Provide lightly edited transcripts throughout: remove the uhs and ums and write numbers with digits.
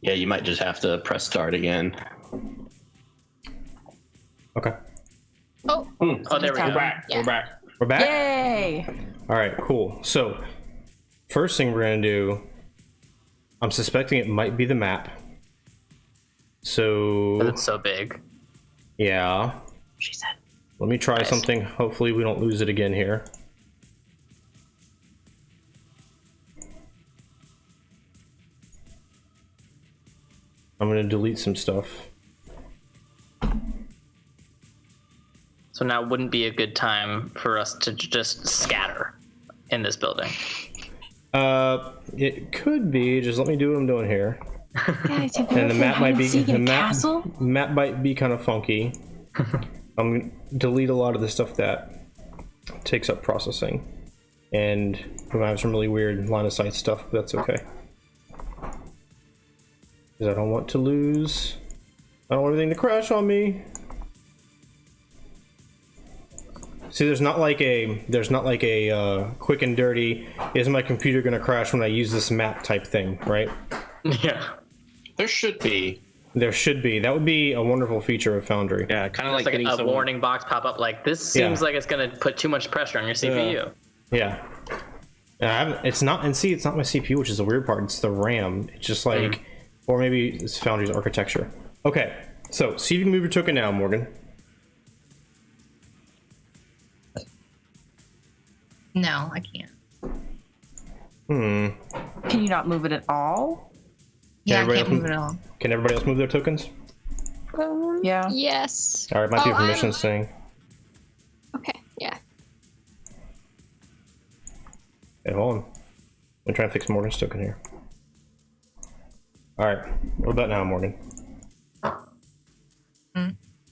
Yeah, you might just have to press start again. Okay. Oh, Oh, there we go. We're back. We're back. We're back? Yay! All right, cool. So, first thing we're gonna do, I'm suspecting it might be the map. So... But it's so big. Yeah. She said. Let me try something. Hopefully we don't lose it again here. I'm gonna delete some stuff. So now wouldn't be a good time for us to just scatter in this building. It could be. Just let me do what I'm doing here. Guys, have And the map might be castle? map might be kind of funky. I'm gonna delete a lot of the stuff that takes up processing, and we might have some really weird line of sight stuff, but that's okay. Because I don't want to lose. I don't want everything to crash on me. See, there's not like a quick and dirty, is my computer gonna crash when I use this map type thing, right? Yeah. There should be. There should be. That would be a wonderful feature of Foundry. Yeah, kind of It's like a warning box pop up like, this seems like it's going to put too much pressure on your CPU. Yeah. It's not, and see, it's not my CPU, which is the weird part. It's the RAM. It's just like, or maybe it's Foundry's architecture. Okay, so see if you can move your token now, Morgan. No, I can't. Can you not move it at all? Yeah, I can't move it at all. Can everybody else move their tokens? Yeah. Yes. All right, might be a permissions thing. Okay, yeah. Okay, hold on. I'm trying to fix Morgan's token here. All right, what about now, Morgan?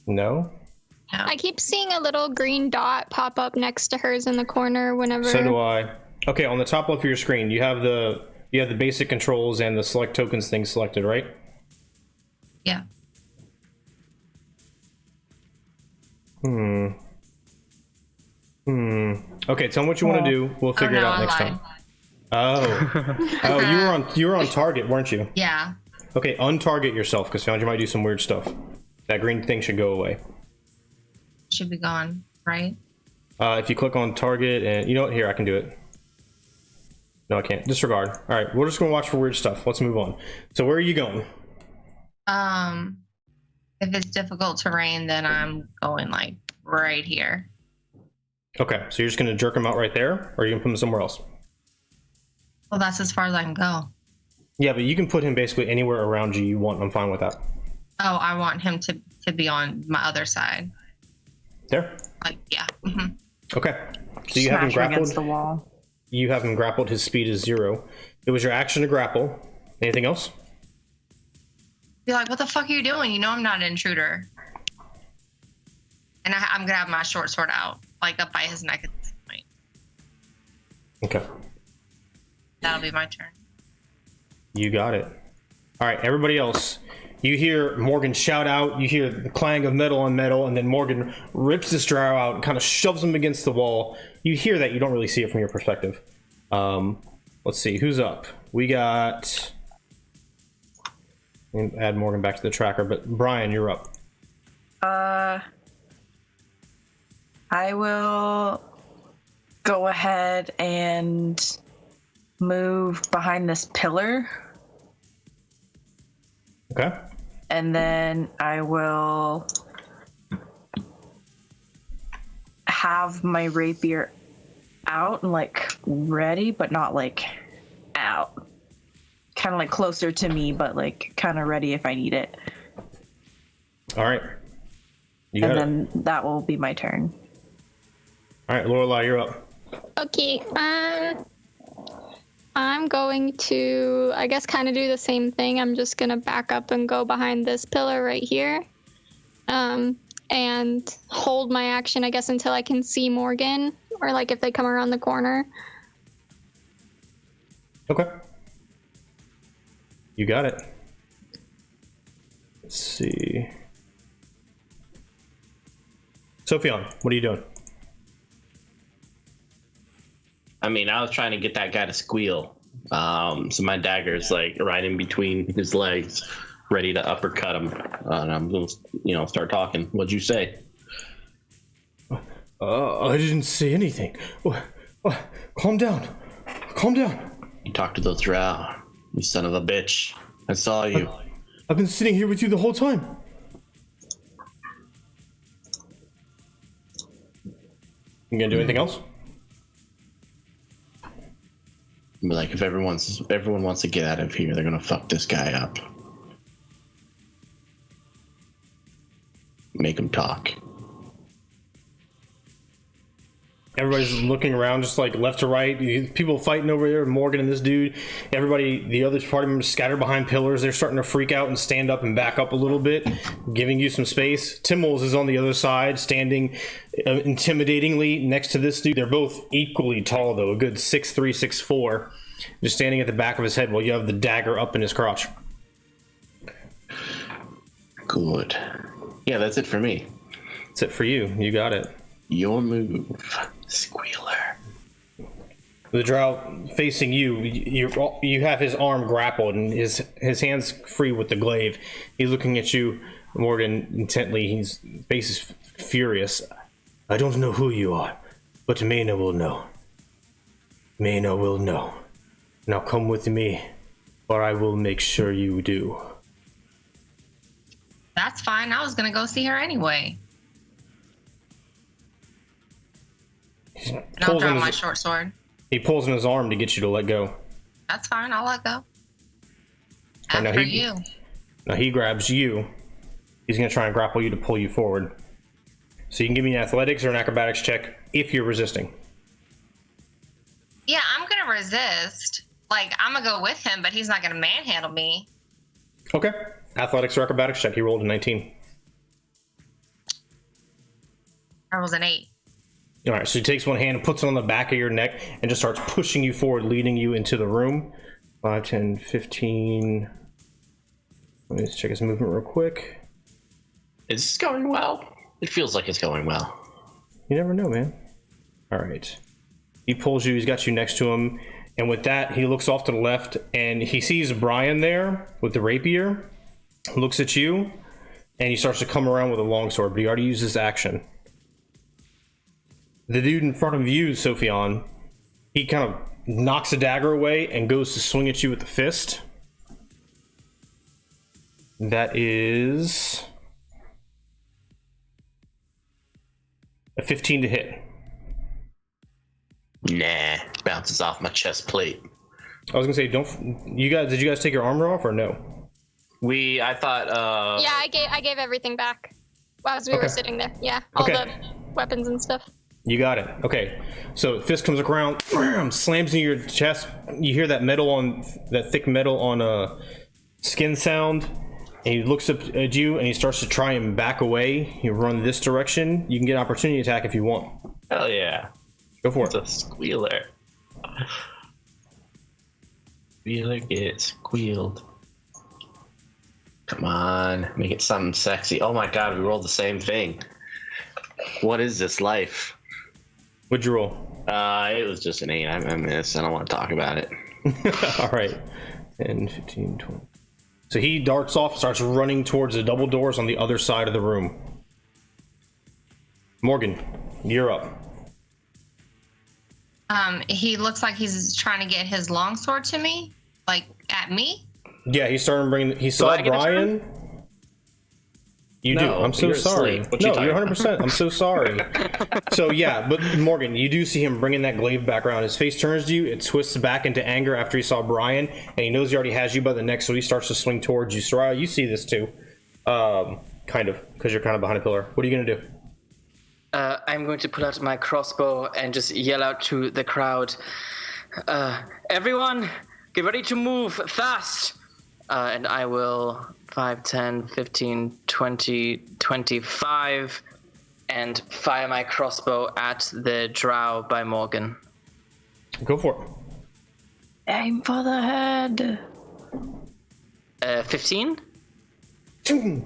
No? I keep seeing a little green dot pop up next to hers in the corner whenever. So do I. Okay, on the top left of your screen, you have the basic controls and the select tokens thing selected, right? Yeah. Okay, tell me what you want to do. We'll figure it out next time. Oh, you were on target, weren't you? Yeah. Okay, untarget yourself because Foundry might do some weird stuff. That green thing should go away. Should be gone, right? If you click on target and you know what, here I can do it. No, I can't. Disregard. All right, we're just gonna watch for weird stuff. Let's move on. So where are you going? If it's difficult terrain, then I'm going like right here. Okay, so you're just gonna jerk him out right there, or are you gonna put him somewhere else? Well, that's as far as I can go. Yeah, but you can put him basically anywhere around you want. I'm fine with that. Oh, I want him to be on my other side. There. Like, yeah. Okay. So you have him Smash him against grappled. the wall. You have him grappled. His speed is 0. It was your action to grapple. Anything else? Be like, what the fuck are you doing? You know I'm not an intruder. And I'm gonna have my short sword out, like up by his neck at this point. Okay. That'll be my turn. You got it. All right, everybody else. You hear Morgan shout out, you hear the clang of metal on metal, and then Morgan rips this drow out and kind of shoves him against the wall. You hear that, you don't really see it from your perspective. Let's see, who's up? We got... Let me add Morgan back to the tracker, but Brian, you're up. I will go ahead and move behind this pillar. Okay. And then I will have my rapier out and like ready, but not like out. Kind of like closer to me, but like kind of ready if I need it. All right. You got And then that will be my turn. All right, Lorelai, you're up. Okay, I'm going to, I guess, kind of do the same thing. I'm just gonna back up and go behind this pillar right here. And hold my action, I guess, until I can see Morgan, or like if they come around the corner. Okay. You got it. Let's see. Sofiane, what are you doing? I mean, I was trying to get that guy to squeal. So my dagger is like right in between his legs, ready to uppercut him. And I'm going to, start talking. What'd you say? I didn't say anything. Calm down. Calm down. You talked to those drow. You son of a bitch. I saw you. I've been sitting here with you the whole time. You gonna do anything else? Like if everyone wants to get out of here, they're gonna fuck this guy up. Make him talk. Everybody's looking around, just like left to right. People fighting over there, Morgan and this dude. Everybody, the other party members scattered behind pillars. They're starting to freak out and stand up and back up a little bit, giving you some space. Timmels is on the other side, standing intimidatingly next to this dude. They're both equally tall, though, a good 6'3", 6'4", just standing at the back of his head while you have the dagger up in his crotch. Good. Yeah, that's it for me. That's it for you. You got it. Your move, Squealer. The drow facing you, you have his arm grappled and his hands free with the glaive. He's looking at you, Morgan, intently. His face is furious. I don't know who you are, but Mena will know. Mena will know. Now come with me, or I will make sure you do. That's fine. I was gonna go see her anyway. And I'll drop my short sword. He pulls in his arm to get you to let go. That's fine. I'll let go. Right, After you. Now he grabs you. He's going to try and grapple you to pull you forward. So you can give me an athletics or an acrobatics check if you're resisting. Yeah, I'm gonna resist. Like, I'm gonna go with him, but he's not gonna manhandle me. Okay. Athletics or acrobatics check. He rolled a 19. I was an 8. All right, so he takes one hand and puts it on the back of your neck and just starts pushing you forward, leading you into the room. 5, 10, 15. Let me just check his movement real quick. Is this going well? It feels like it's going well. You never know, man. All right. He pulls you, he's got you next to him, and with that, he looks off to the left, and he sees Brian there with the rapier, looks at you, and he starts to come around with a longsword, but he already used his action. The dude in front of you, Sofiane, he kind of knocks the dagger away and goes to swing at you with the fist. That is a 15 to hit. Nah, bounces off my chest plate. I was gonna say, did you guys take your armor off or no? I thought, Yeah, I gave everything back as we were sitting there. Yeah, all the weapons and stuff. You got it. Okay. So fist comes around, slams in your chest. You hear that thick metal on skin sound, and he looks up at you and he starts to try and back away. You run this direction. You can get an opportunity attack if you want. hell yeah. Go for It's a squealer. Squealer gets squealed. Come on, make it something sexy. Oh my god, we rolled the same thing. What is this life? What'd you roll? It was just an 8. I missed. I don't want to talk about it. All right. 10, 15, 20. So he darts off, starts running towards the double doors on the other side of the room. Morgan, you're up. He looks like he's trying to get his longsword to me, like at me. Yeah, he's starting bringing. He saw Brian. You do. I'm so sorry. No, you're 100%. I'm so sorry. So yeah, but Morgan, you do see him bringing that glaive back around. His face turns to you. It twists back into anger after he saw Brian, and he knows he already has you by the neck, so he starts to swing towards you. Seraia, you see this too, kind of, because you're kind of behind a pillar. What are you gonna do? I'm going to pull out my crossbow and just yell out to the crowd, everyone, get ready to move fast. And I will 5, 10, 15, 20, 25, and fire my crossbow at the drow by Morgan. Go for it. Aim for the head. 15?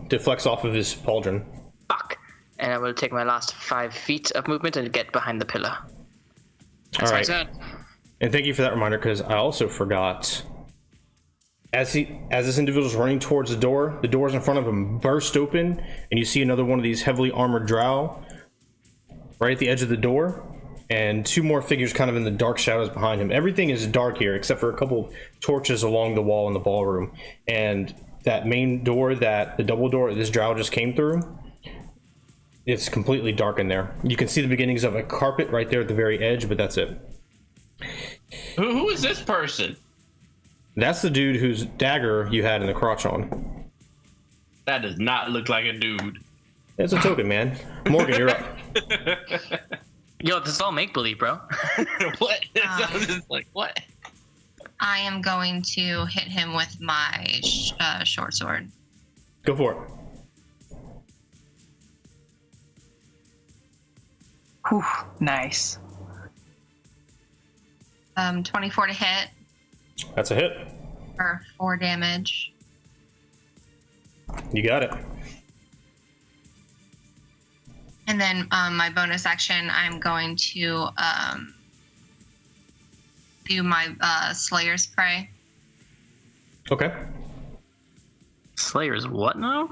Deflects off of his pauldron. Fuck. And I will take my last 5 feet of movement and get behind the pillar. All right. My turn. And thank you for that reminder, because I also forgot. As this individual is running towards the doors in front of him burst open, and you see another one of these heavily armored drow right at the edge of the door, and two more figures kind of in the dark shadows behind him. Everything is dark here except for a couple of torches along the wall in the ballroom. And that main door, the double door this drow just came through, it's completely dark in there. You can see the beginnings of a carpet right there at the very edge, but that's it. Who is this person? That's the dude whose dagger you had in the crotch on. That does not look like a dude. It's a token, man. Morgan, you're up. Yo, this is all make-believe, bro. What? I was just like, what? I am going to hit him with my short sword. Go for it. Whew, nice. 24 to hit That's a hit. for 4 damage. You got it. And then my bonus action, I'm going to do my Slayer's Prey. Okay. Slayer's what now?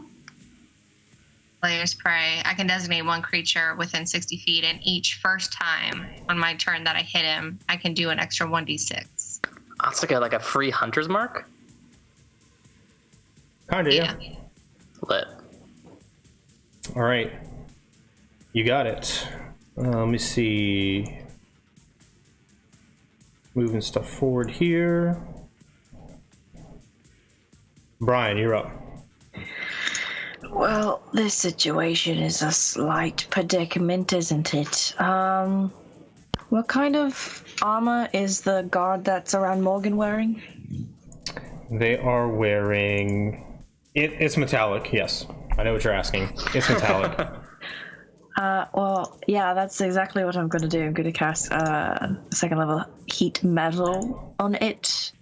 Slayer's Prey. I can designate one creature within 60 feet, and each first time on my turn that I hit him, I can do an extra 1d6. That's like a free hunter's mark? Kinda, yeah. Lit. All right. You got it. Let me see. Moving stuff forward here. Brian, you're up. Well, this situation is a slight predicament, isn't it? What kind of armor is the guard that's around Morgan wearing? They are wearing... It's metallic, yes. I know what you're asking. It's metallic. Well, yeah, that's exactly what I'm going to do. I'm going to cast second level heat metal on it.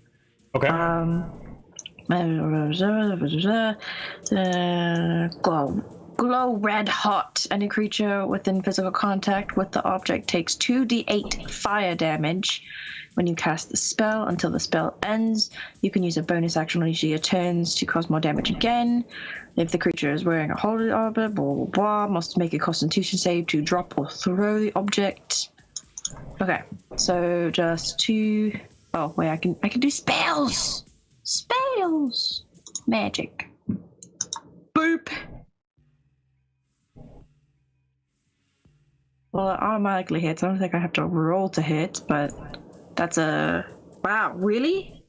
Okay. Glow red hot. Any creature within physical contact with the object takes 2d8 fire damage when you cast the spell until the spell ends. You can use a bonus action on each of your turns to cause more damage again. If the creature is wearing a holy armor, blah blah blah, must make a Constitution save to drop or throw the object. Okay, so just 2. Oh wait, I can do spells. Spells. Magic. Boop. Well, it automatically hits. I don't think I have to roll to hit, but that's a... Wow, really?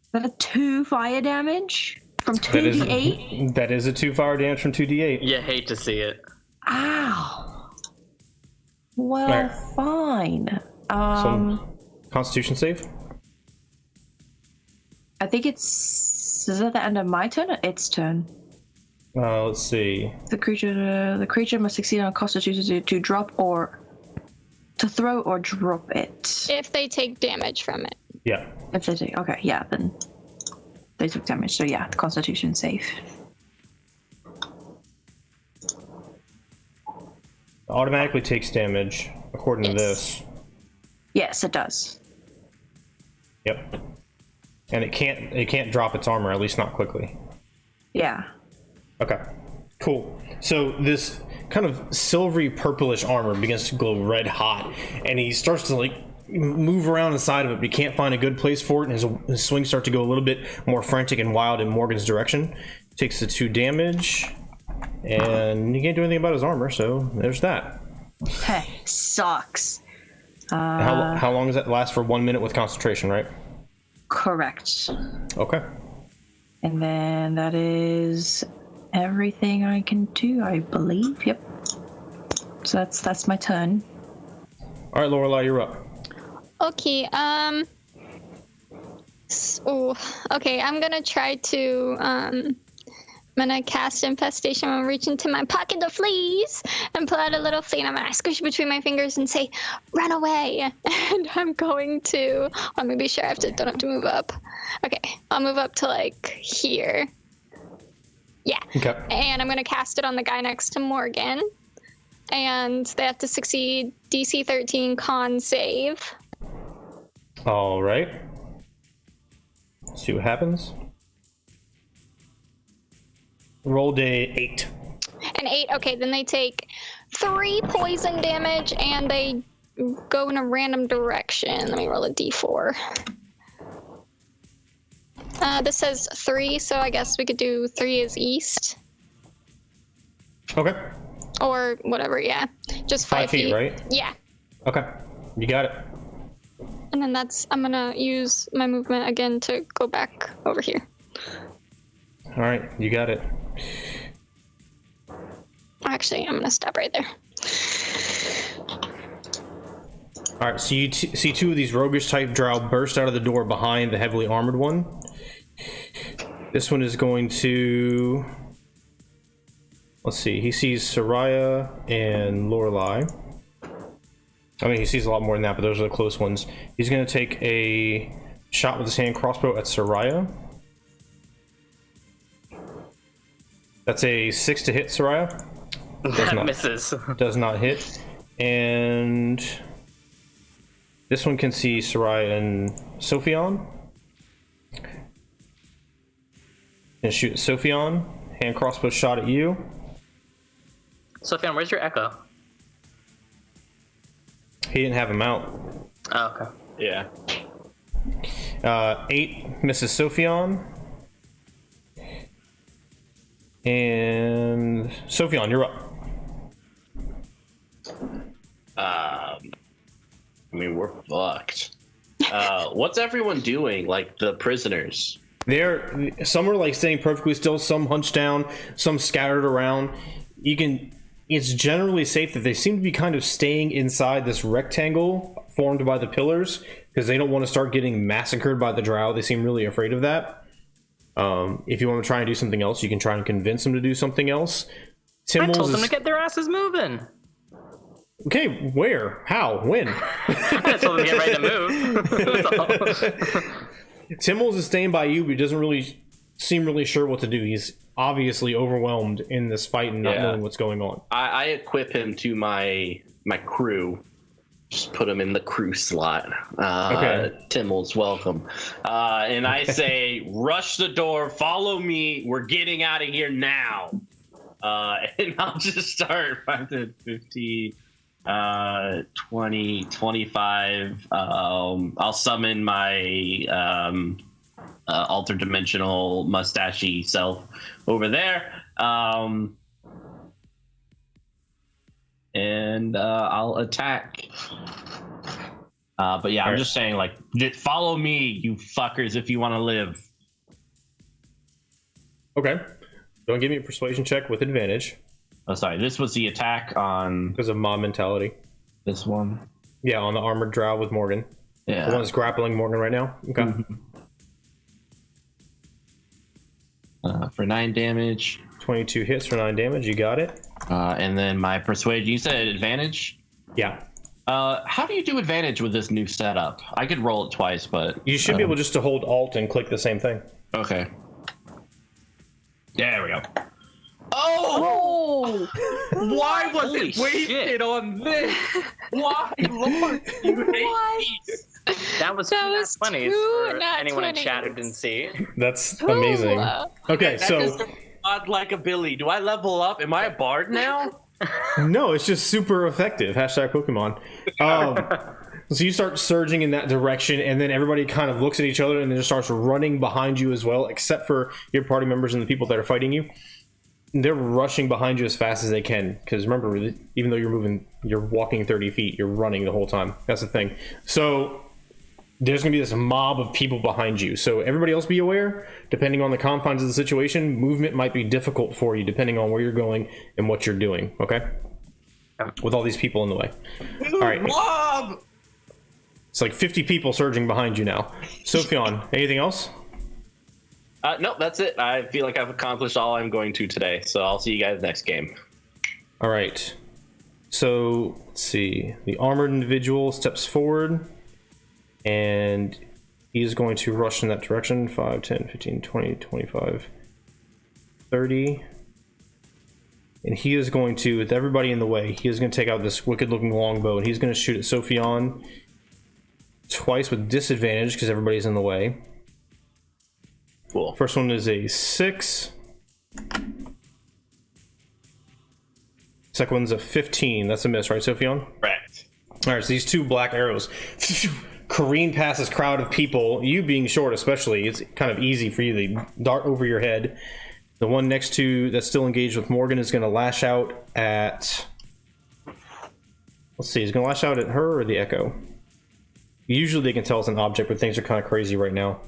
Is that a 2 fire damage from 2d8? That is a 2 fire damage from 2d8. You hate to see it. Ow. Well, Right. fine. Some Constitution save? I think it's... Is it the end of my turn or its turn? Let's see. The creature must succeed on a Constitution to drop or... To throw or drop it. If they take damage from it. Yeah. If they take... Okay, yeah, then... They took damage, so yeah, the Constitution save. It automatically takes damage, according to this. Yes, it does. Yep. And it can't drop its armor, at least not quickly. Yeah. Okay, cool. So this kind of silvery purplish armor begins to glow red hot, and he starts to like move around inside of it, but he can't find a good place for it, and his swings start to go a little bit more frantic and wild in Morgan's direction. Takes the 2 damage, and he can't do anything about his armor, so there's that. Hey, sucks. How long does that last? For 1 minute with concentration, right? Correct. Okay. And then that is everything I can do, I believe. Yep. So that's my turn. All right, Lorelai, you're up. Okay, okay, I'm gonna try to, I'm gonna cast Infestation. I'm gonna reach into my pocket of fleas and pull out a little flea, and I'm gonna squish it between my fingers and say, run away. And I'm going to, I'm gonna be sure don't have to move up. Okay, I'll move up to like here. Yeah. Okay. And I'm gonna cast it on the guy next to Morgan. And they have to succeed DC 13 con save. All right. See what happens. Rolled a 8. An 8. Okay, then they take 3 poison damage and they go in a random direction. Let me roll a d4. This says 3, so I guess we could do 3 is east. Okay. Or whatever, yeah. Just 5 feet, right? Yeah. Okay. You got it. And then I'm gonna use my movement again to go back over here. All right, you got it. Actually, I'm gonna stop right there. All right, so you see 2 of these roguish type drow burst out of the door behind the heavily armored one. This one is going to... Let's see, he sees Seraia and Lorelai. I mean, he sees a lot more than that, but those are the close ones. He's going to take a shot with his hand crossbow at Seraia. That's a 6 to hit, Seraia. That misses. Does not hit. And this one can see Seraia and Sofiane. And shoot at Sofiane. Hand crossbow shot at you. Sofiane, where's your echo? He didn't have him out. Oh, okay. Yeah. 8 misses Sofiane. And Sofiane, you're up. I mean, we're fucked. What's everyone doing? Like the prisoners? Some are like staying perfectly still, some hunched down, some scattered around. It's generally safe that they seem to be kind of staying inside this rectangle formed by the pillars because they don't want to start getting massacred by the drow. They seem really afraid of that. If you want to try and do something else, you can try and convince them to do something else. I told them to get their asses moving. Okay, where? How? When? I told them to get ready to move. Timmels is staying by you, but he doesn't really seem really sure what to do. He's obviously overwhelmed in this fight and not knowing what's going on. I equip him to my crew. Just put him in the crew slot. Okay. Timmels, welcome. And I say, rush the door, follow me, we're getting out of here now. And I'll just start 5 to 15, 20, 25. I'll summon my alter dimensional mustachy self over there. And I'll attack. But yeah, I'm just saying, like, follow me, you fuckers, if you want to live. Okay. Don't give me a persuasion check with advantage. Oh, sorry. This was the attack on... Because of mob mentality. This one? Yeah, on the armored drow with Morgan. Yeah. The one that's grappling Morgan right now? Okay. For 9 damage. 22 hits for 9 damage. You got it. And then my persuade. You said advantage? Yeah. How do you do advantage with this new setup? I could roll it twice, but... You should be able just to hold Alt and click the same thing. Okay. There we go. Oh! Why was Holy it wasted shit. on this? Why, Lord? You hate these. That was 20s for anyone in chat who didn't see. That's amazing. Okay, That so... is odd like a Billy. Do I level up? Am I a bard now? No, it's just super effective. Hashtag Pokemon. So you start surging in that direction, and then everybody kind of looks at each other and then just starts running behind you as well, except for your party members and the people that are fighting you. They're rushing behind you as fast as they can, because remember, even though you're walking 30 feet, you're running the whole time. That's the thing. So there's going to be this mob of people behind you. So everybody else be aware, depending on the confines of the situation, movement might be difficult for you, depending on where you're going and what you're doing, okay? With all these people in the way. All right. Mob! It's like 50 people surging behind you now. Sofiane, anything else? No, that's it. I feel like I've accomplished all I'm going to today, so I'll see you guys next game. All right. So, let's see. The armored individual steps forward, and he's going to rush in that direction. 5, 10, 15, 20, 25, 30. And he is going to, with everybody in the way, he is going to take out this wicked-looking longbow, and he's going to shoot at Sofiane. twice with disadvantage because everybody's in the way. Cool. First one is a 6. Second one's a 15. That's a miss, right, Sofiane? Correct. All right, so these 2 black arrows careen past this crowd of people. You being short especially, it's kind of easy for you to dart over your head. The one next to that's still engaged with Morgan is going to lash out at... Let's see, he's going to lash out at her or the Echo? Usually they can tell it's an object, but things are kind of crazy right now.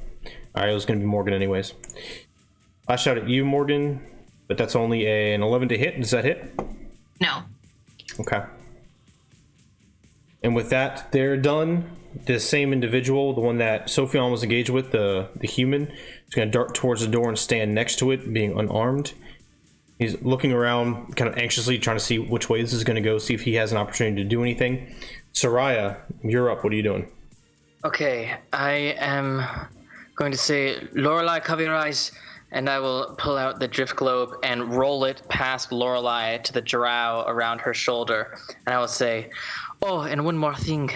Alright, it was going to be Morgan anyways. Lash out at you, Morgan, but that's only an 11 to hit. Does that hit? No. Okay. And with that, they're done. The same individual, the one that Sofiane was engaged with, the human, is going to dart towards the door and stand next to it, being unarmed. He's looking around kind of anxiously, trying to see which way this is going to go, see if he has an opportunity to do anything. Seraia, you're up. What are you doing? Okay, I am going to say, Lorelai, cover your eyes, and I will pull out the drift globe and roll it past Lorelai to the drow around her shoulder. And I will say, oh, and one more thing.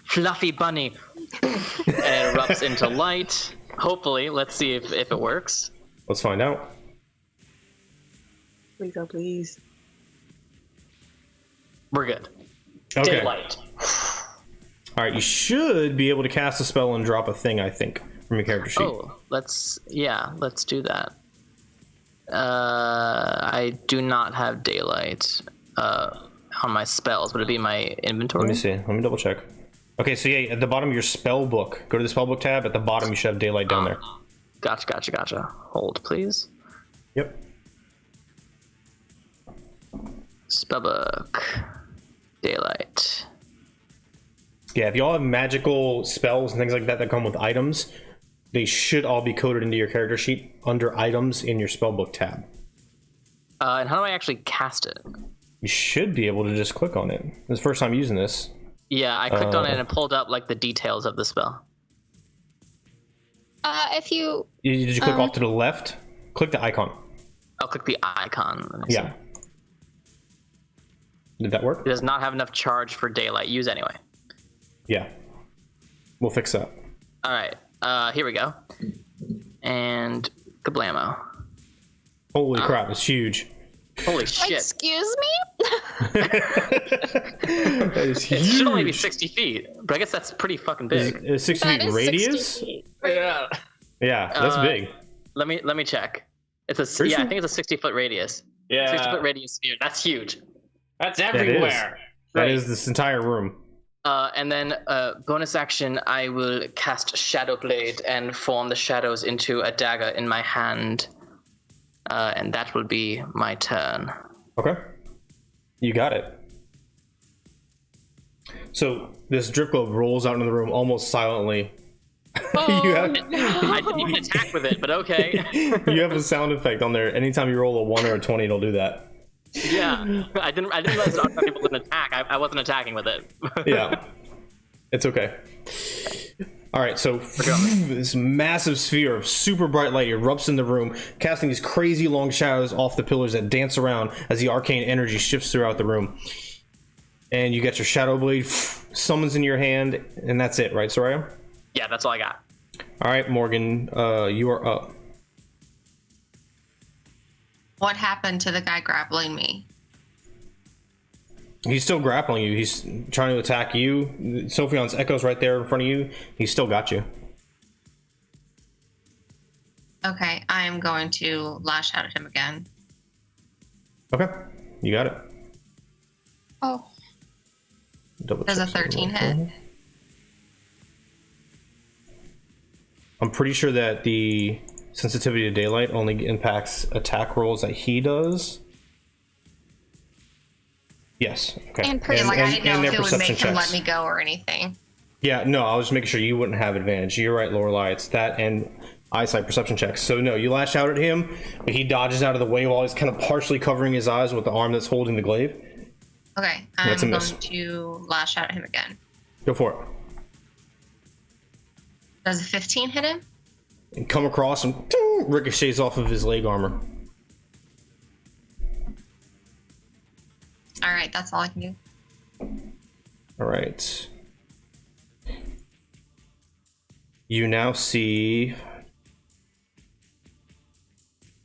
Fluffy bunny. And it erupts into light. Hopefully, let's see if it works. Let's find out. Please, oh please. We're good. Okay. Daylight. Alright, you should be able to cast a spell and drop a thing, I think, from your character sheet. Oh, let's do that. I do not have daylight on my spells. Would it be my inventory? Let me see. Let me double check. Okay, so yeah, at the bottom of your spell book, go to the spell book tab. At the bottom, you should have daylight down there. Gotcha. Hold, please. Yep. Spellbook. Daylight. Yeah, if you all have magical spells and things like that that come with items, they should all be coded into your character sheet under items in your spellbook tab. And how do I actually cast it? You should be able to just click on it. This is the first time using this. Yeah, I clicked on it and it pulled up like the details of the spell. If you... Did you click off to the left? Click the icon. I'll click the icon. Let me Yeah. see. Did that work? It does not have enough charge for daylight. Use anyway. Yeah. We'll fix that. All right. Here we go. And kablamo. Holy crap, it's huge. Holy shit. Excuse me? That is huge. It should only be 60 feet, but I guess that's pretty fucking big. Is 60 That feet is radius? 60 feet. Yeah. Yeah, that's big. Let me check. It's a Pretty I sure- think it's a 60-foot radius. Yeah. 60-foot radius sphere. That's huge. That's everywhere. That is this entire room. And then bonus action, I will cast Shadow Blade and form the shadows into a dagger in my hand. And that will be my turn. Okay. You got it. So this drip globe rolls out into the room almost silently. Oh, you, have, I didn't even attack with it, but okay. you have a sound effect on there. Anytime you roll a 1 or a 20, it'll do that. Yeah, I didn't realize other people didn't attack. I wasn't attacking with it. Yeah. It's okay. All right, so this massive sphere of super bright light erupts in the room, casting these crazy long shadows off the pillars that dance around as the arcane energy shifts throughout the room. And you get your Shadow Blade summons in your hand, and that's it, right, Seraia? Yeah, that's all I got. All right, Morgan, you are up. What happened to the guy grappling me? He's still grappling you. He's trying to attack you. Sofiane's Echo's right there in front of you. He's still got you. Okay, I am going to lash out at him again. Okay, you got it. oh. Double Does a check something 13 real hit? quick. I'm pretty sure that the sensitivity to daylight only impacts attack rolls that he does. Yes. Okay. And Yeah, like I didn't know their if it would make perception him let checks. me go or anything. Yeah, no, I was just making sure you wouldn't have advantage. You're right, Lorelai. It's that and eyesight perception checks. So no, you lash out at him, but he dodges out of the way while he's kind of partially covering his eyes with the arm that's holding the glaive. Okay, I'm That's a going miss. to lash out at him again. Go for it. Does a 15 hit him? And come across and ting, ricochets off of his leg armor. All right, that's all I can do. All right. you now see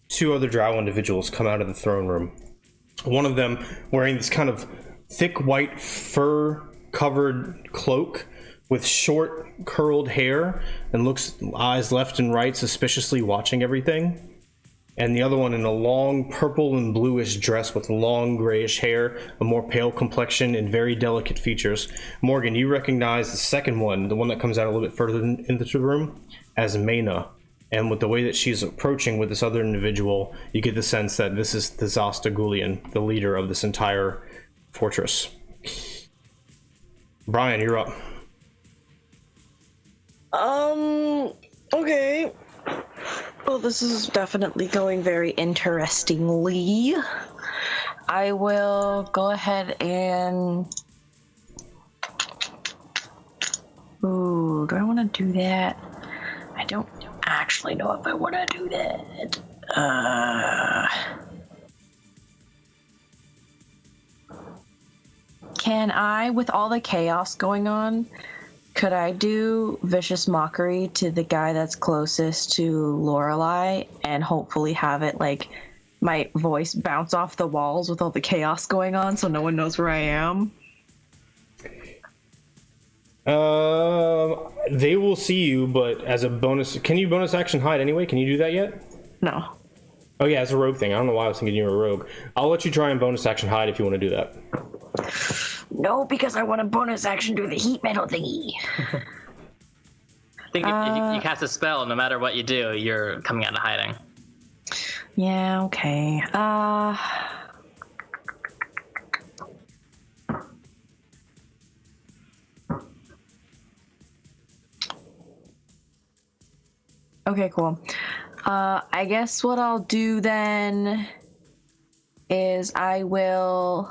two other drow individuals come out of the throne room. One of them wearing this kind of thick white fur covered cloak with short curled hair and looks eyes left and right suspiciously watching everything. And the other one in a long purple and bluish dress with long grayish hair, a more pale complexion, and very delicate features. Morgan, you recognize the second one, the one that comes out a little bit further into the room, as Mena. And with the way that she's approaching with this other individual, you get the sense that this is the Zostagulian, the leader of this entire fortress. Brian, you're up. Okay. Well, this is definitely going very interestingly. I will go ahead and... Ooh, do I want to do that? I don't actually know if I want to do that. Can I, with all the chaos going on, could I do Vicious Mockery to the guy that's closest to Lorelai and hopefully have it, like, my voice bounce off the walls with all the chaos going on so no one knows where I am? They will see you, but as a bonus... Can you bonus action hide anyway? Can you do that yet? No. Oh yeah, it's a rogue thing. I don't know why I was thinking you were a rogue. I'll let you try and bonus action hide if you want to do that. No, because I want a bonus action do the heat metal thingy. I think if you cast a spell, no matter what you do, you're coming out of hiding. Yeah, okay. Okay, cool. I guess what I'll do then is I will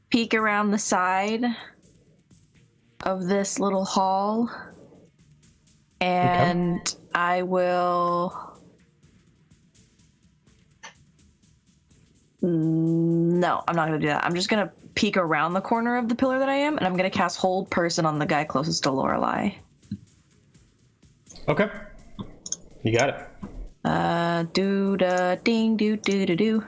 peek around the side of this little hall, and okay. I will... No, I'm not going to do that. I'm just going to peek around the corner of the pillar that I am, and I'm going to cast Hold Person on the guy closest to Lorelai. Okay. You got it. Ding, do, do, do, do.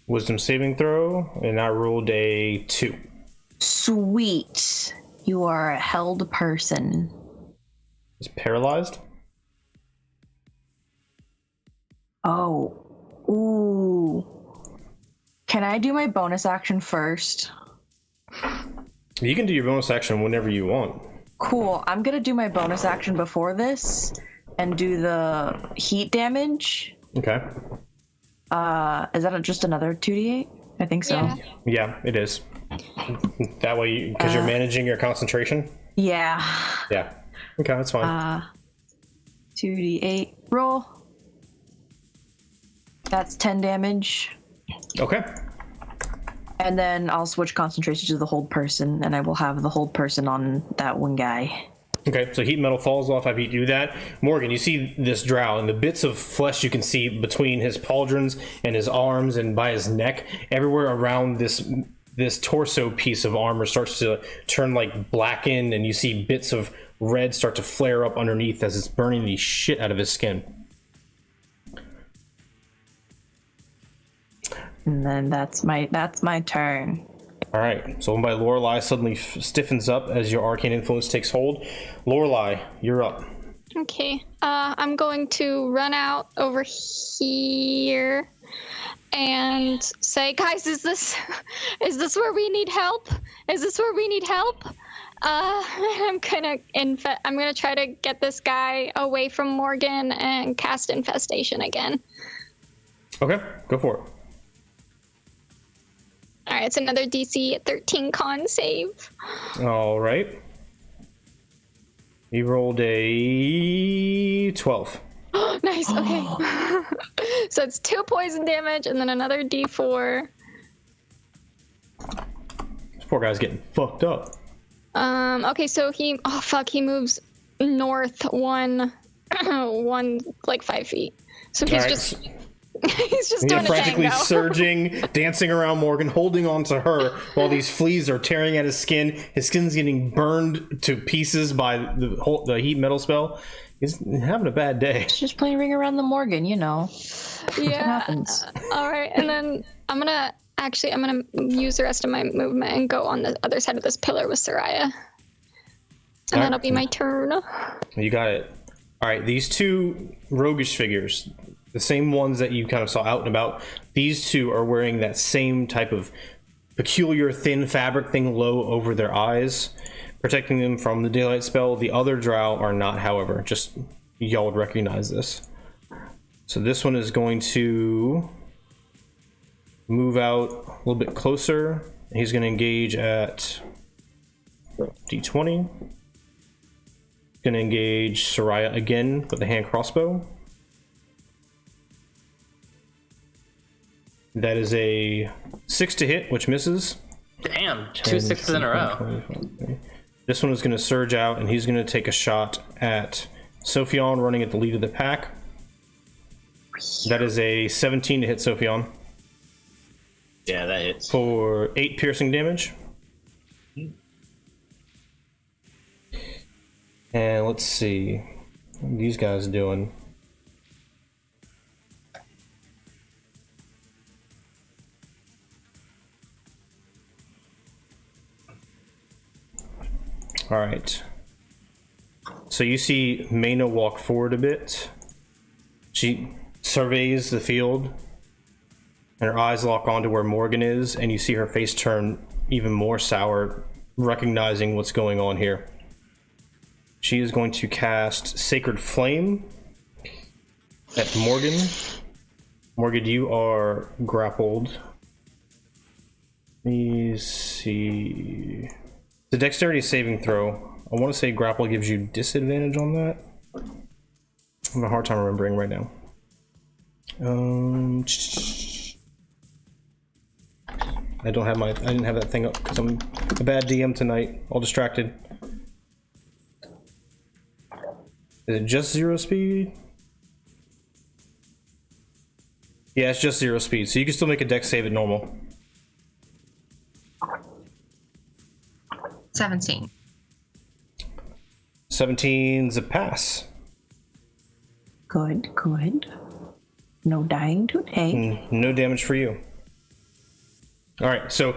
Wisdom saving throw, and I rolled a 2. Sweet. You are a held person. Is paralyzed? Oh. Ooh. Can I do my bonus action first? You can do your bonus action whenever you want. Cool. I'm gonna do my bonus action before this and do the heat damage. Okay. Is that just another 2d8? I think so. Yeah, it is. That way, because you're managing your concentration? Yeah. Yeah. Okay, that's fine. 2d8 roll. That's 10 damage. Okay. And then I'll switch concentration to the hold person, and I will have the hold person on that one guy. Okay, so heat metal falls off after you do that. Morgan, you see this drow, and the bits of flesh you can see between his pauldrons and his arms and by his neck, everywhere around this torso piece of armor starts to turn like blackened, and you see bits of red start to flare up underneath as it's burning the shit out of his skin. And then that's my turn. All right, so by Lorelai suddenly stiffens up as your arcane influence takes hold. Lorelai, you're up. Okay, I'm going to run out over here and say, guys, is this where we need help? Is this where we need help? I'm gonna try to get this guy away from Morgan and cast Infestation again. Okay, go for it. All right, it's another DC 13 con save. All right. You rolled a 12. Nice, okay. So it's 2 poison damage and then another D4. This poor guy's getting fucked up. Okay, so he moves north one like 5 feet. So he's just He's just Yeah, doing a frantically tango. surging, dancing around Morgan, holding on to her while these fleas are tearing at his skin. His skin's getting burned to pieces by the heat metal spell. He's having a bad day. It's just playing Ring Around the Morgan, you know. Yeah. It happens. All right, and then I'm gonna use the rest of my movement and go on the other side of this pillar with Seraia, and that'll be my turn. You got it. All right, these two roguish figures, the same ones that you kind of saw out and about, these two are wearing that same type of peculiar thin fabric thing low over their eyes, protecting them from the daylight spell. The other drow are not, however. Just y'all would recognize this. So this one is going to move out a little bit closer. He's going to engage at D20. Going to engage Seraia again with the hand crossbow. That is a 6 to hit, which misses. Damn, 10, two sixes in a row. 25. This one is going to surge out, and he's going to take a shot at Sofiane, running at the lead of the pack. That is a 17 to hit Sofiane. Yeah, that hits. For 8 piercing damage. And let's see what these guys doing. All right. So you see Maina walk forward a bit. She surveys the field, and her eyes lock onto where Morgan is, and you see her face turn even more sour, recognizing what's going on here. She is going to cast Sacred Flame at Morgan. Morgan, you are grappled. Let me see. The dexterity saving throw. I want to say grapple gives you disadvantage on that. I'm having a hard time remembering right now. I didn't have that thing up because I'm a bad DM tonight. All distracted. Is it just 0 speed? Yeah, it's just 0 speed, so you can still make a dex save at normal. 17. 17's a pass. Good, good. No dying today. No damage for you. Alright, so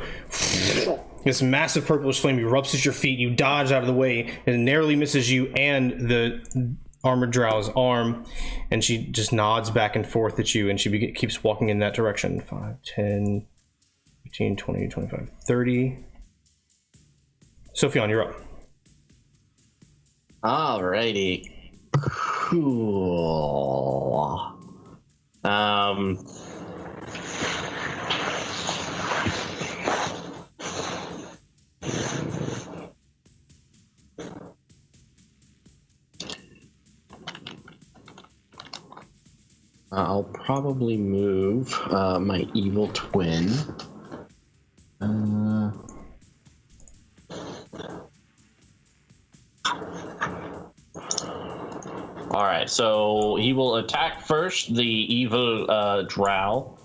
this massive purplish flame erupts at your feet. You dodge out of the way, and it narrowly misses you and the armored drow's arm, and she just nods back and forth at you, and she keeps walking in that direction. 5, 10, 15, 20, 25, 30. Sofiane, you're up. Alrighty. Cool. I'll probably move my evil twin. All right, so he will attack first the evil drow.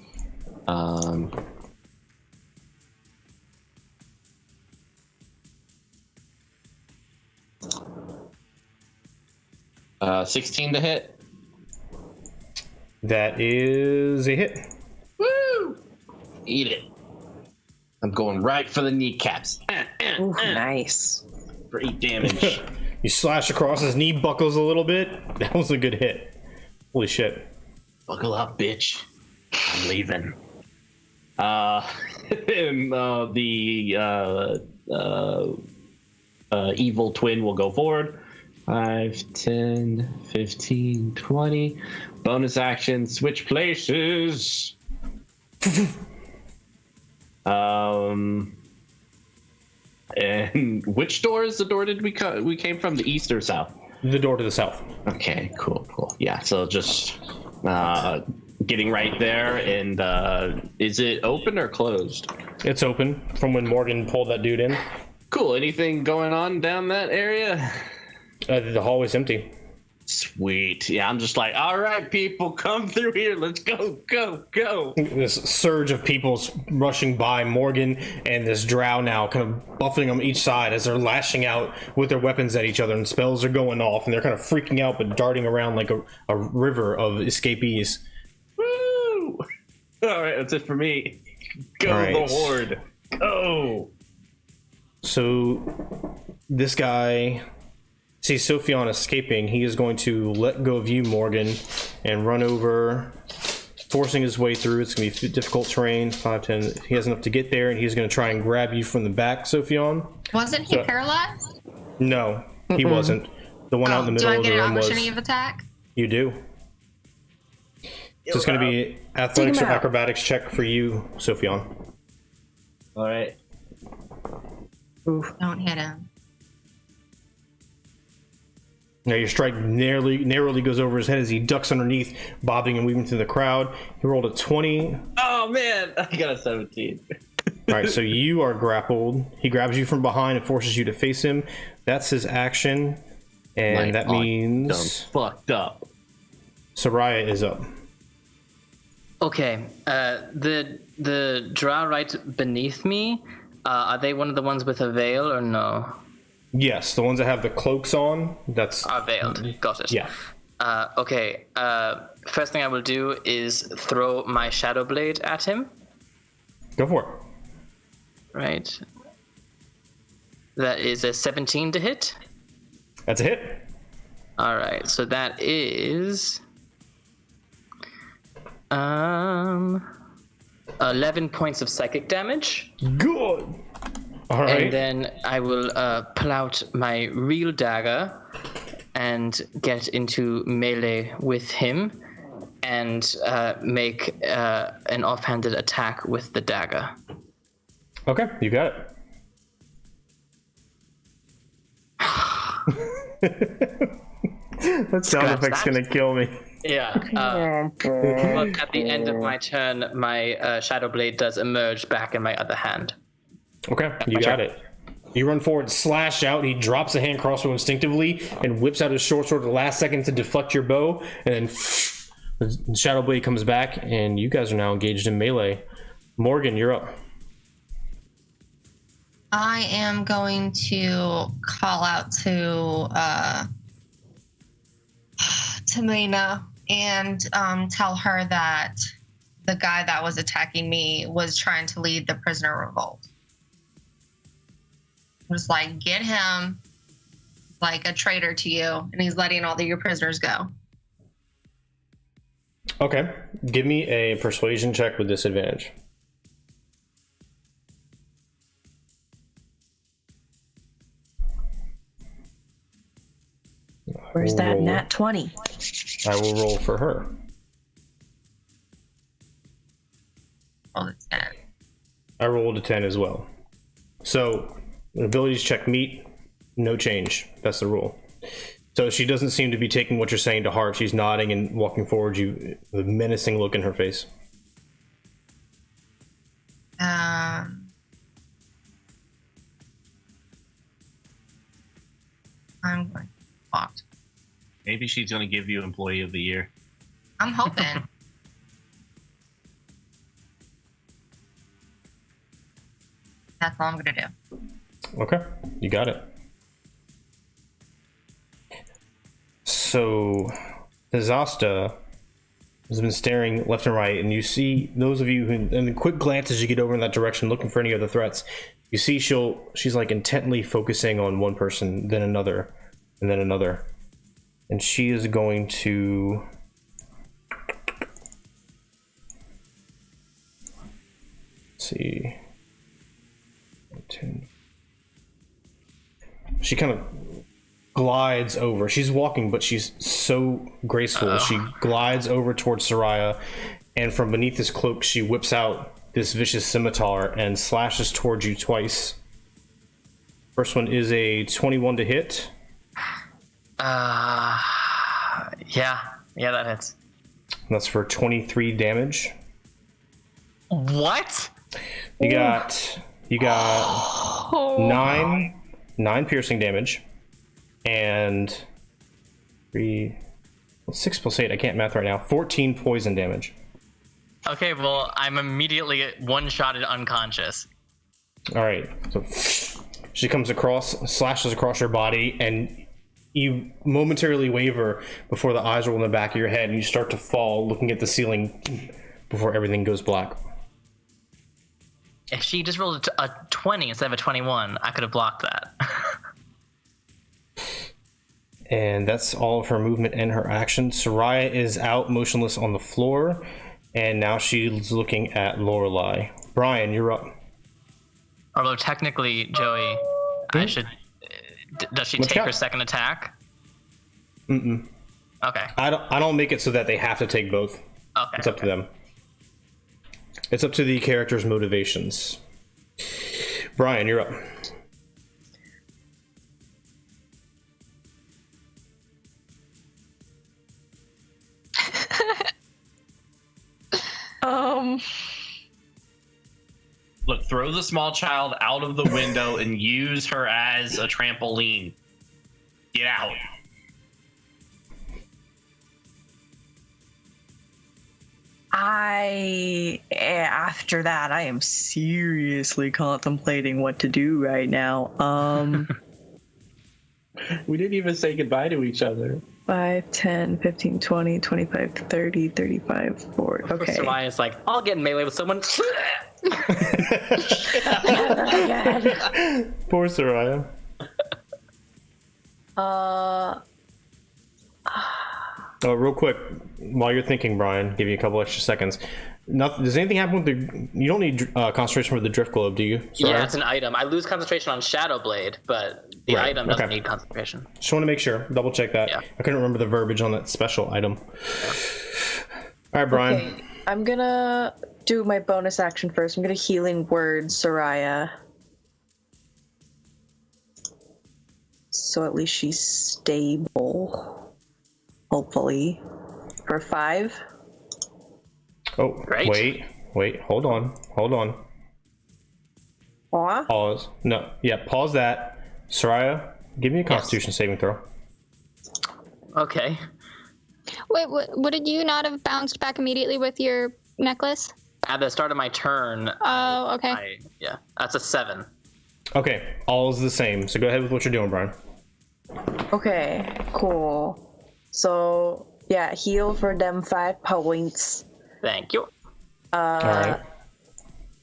16 to hit. That is a hit. Woo! Eat it. I'm going right for the kneecaps. Ooh, nice. For 8 damage. You slash across, his knee buckles a little bit. That was a good hit. Holy shit. Buckle up, bitch. I'm leaving. And the evil twin will go forward. 5, 10, 15, 20. Bonus action, switch places. And which door is the door did we came from, the east or south? The door to the south. Okay, cool. Yeah, so just getting right there, and is it open or closed? It's open from when Morgan pulled that dude in. Cool. Anything going on down that area? The hallway's empty. Sweet. Yeah, I'm just like, all right, people, come through here. Let's go, go, go. This surge of people's rushing by Morgan and this drow now kind of buffeting them each side as they're lashing out with their weapons at each other, and spells are going off, and they're kind of freaking out but darting around like a river of escapees. Woo! All right, that's it for me. Go All right. the horde. Go. So this guy sees Sofiane escaping. He is going to let go of you, Morgan, and run over, forcing his way through. It's going to be difficult terrain. 5, 10. He has enough to get there, and he's going to try and grab you from the back, Sofiane. Wasn't he paralyzed? No, he wasn't. The one out in the middle do I of the get an room was. opportunity of attack? You do. So it's going to be athletics or acrobatics check for you, Sofiane. All right. Don't hit him. Now your strike narrowly goes over his head as he ducks underneath, bobbing and weaving through the crowd. He rolled a 20. Oh, man. I got a 17. All right, so you are grappled. He grabs you from behind and forces you to face him. That's his action, and that means fucked up. Seraia is up. Okay, the drow right beneath me, are they one of the ones with a veil or no? Yes, the ones that have the cloaks on, that's... Are veiled, got it. Yeah. Okay, first thing I will do is throw my Shadow Blade at him. Go for it. Right. That is a 17 to hit. That's a hit. Alright, so that is... 11 points of psychic damage. Good. All right. And then I will pull out my real dagger and get into melee with him and make an offhanded attack with the dagger. Okay, you got it. That sound effect's gonna kill me. Yeah. But at the end of my turn, my Shadow Blade does emerge back in my other hand. Okay, you got it. You run forward, slash out. He drops a hand crossbow instinctively and whips out his short sword at the last second to deflect your bow. And then the Shadow Blade comes back, and you guys are now engaged in melee. Morgan, you're up. I am going to call out to Mina and tell her that the guy that was attacking me was trying to lead the prisoner revolt. Just like, get him, like a traitor to you, and he's letting all of your prisoners go. Okay, give me a persuasion check with disadvantage. Where's that nat 20? I will roll for her. Oh, it's 10. I rolled a 10 as well. So, abilities check meet, no change. That's the rule. So she doesn't seem to be taking what you're saying to heart. She's nodding and walking forward you with a menacing look in her face. I'm going to walk. Maybe she's going to give you Employee of the Year. I'm hoping. That's all I'm going to do. Okay, you got it. So, Zasta has been staring left and right, and you see those of you who, in a quick glance as you get over in that direction looking for any other threats, you see she's like intently focusing on one person, then another, and then another. And she is going to... Let's see... 10. She kind of glides over. She's walking, but she's so graceful. She glides over towards Seraia, and from beneath this cloak, she whips out this vicious scimitar and slashes towards you twice. First one is a 21 to hit. Yeah, that hits. That's for 23 damage. What? You got nine piercing damage, and 3. Well, 6 plus 8. I can't math right now. 14 poison damage. Okay, well, I'm immediately one-shotted unconscious. All right. So she comes across, slashes across your body, and you momentarily waver before the eyes roll in the back of your head, and you start to fall, looking at the ceiling before everything goes black. If she just rolled a 20 instead of a 21, I could have blocked that. And that's all of her movement and her action. Seraia is out motionless on the floor, and now she's looking at Lorelai. Brian, you're up. Although technically, Joey, I should... Does she take her second attack? Mm-mm. Okay. I don't make it so that they have to take both. Okay. It's up to them. It's up to the character's motivations. Brian, you're up. Look, throw the small child out of the window and use her as a trampoline. Get out. After that, I am seriously contemplating what to do right now. We didn't even say goodbye to each other. 5, 10, 15, 20, 25, 30, 35, 40. Okay. Seraia's like, I'll get in melee with someone. Poor Seraia. Oh, real quick, while you're thinking, Brian, give you a couple extra seconds. Does anything happen with the... You don't need concentration with the drift globe, do you? Sorry. Yeah, it's an item. I lose concentration on Shadow Blade, but the item doesn't need concentration. Just want to make sure. Double check that. Yeah. I couldn't remember the verbiage on that special item. All right, Brian. Okay, I'm gonna do my bonus action first. I'm gonna healing word Seraia. So at least she's stable. Hopefully. For 5. Oh, Great. wait, hold on. Aw. Pause. No, yeah, pause that. Seraia, give me a Constitution saving throw. Okay. Wait, what did you not have bounced back immediately with your necklace? At the start of my turn. Oh, okay. Yeah, that's a 7. Okay, all is the same. So go ahead with what you're doing, Brian. Okay, cool. So, yeah, heal for them 5 points. Thank you. All right.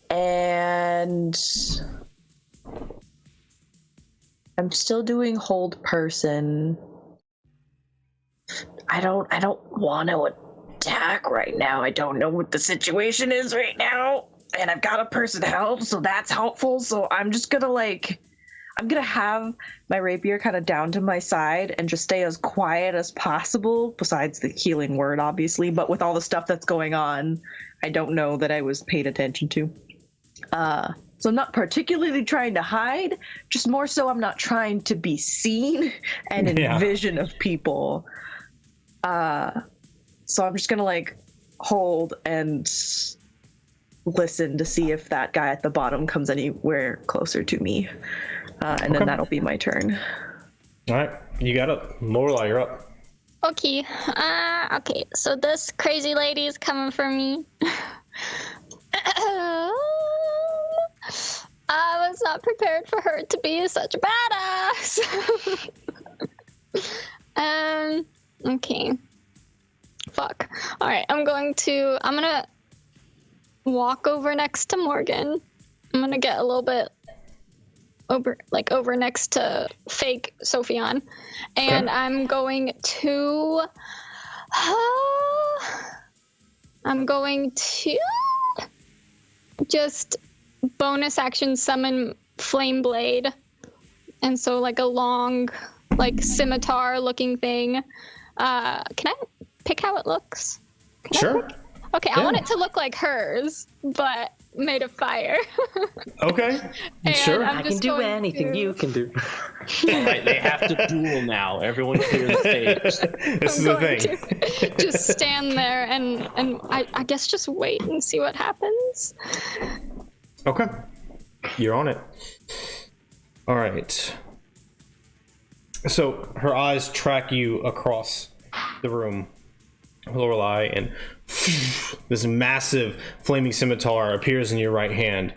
And I'm still doing hold person. I don't want to attack right now. I don't know what the situation is right now. And I've got a person help, so that's helpful. So I'm just gonna I'm gonna have my rapier kind of down to my side and just stay as quiet as possible, besides the healing word, obviously. But with all the stuff that's going on, I don't know that I was paid attention to. So I'm not particularly trying to hide, just more so I'm not trying to be seen and in vision of people. So I'm just gonna hold and listen to see if that guy at the bottom comes anywhere closer to me. And then that'll be my turn. All right, you got it. Lorelai, you're up. Okay. Okay, so this crazy lady is coming for me. I was not prepared for her to be such a badass. Okay. Fuck. All right, I'm gonna walk over next to Morgan. I'm gonna get a little bit over next to fake Sofiane, and okay. I'm going to just bonus action summon Flame Blade, and so a long scimitar looking thing. Can I pick how it looks? Sure. Okay, yeah. I want it to look like hers, but made of fire. Okay, sure. I can do anything you can do. All right, they have to duel now. Everyone clear the stage. This is the thing. Just stand there and I guess just wait and see what happens. Okay, you're on it. All right. So her eyes track you across the room, Lorelai, and this massive flaming scimitar appears in your right hand.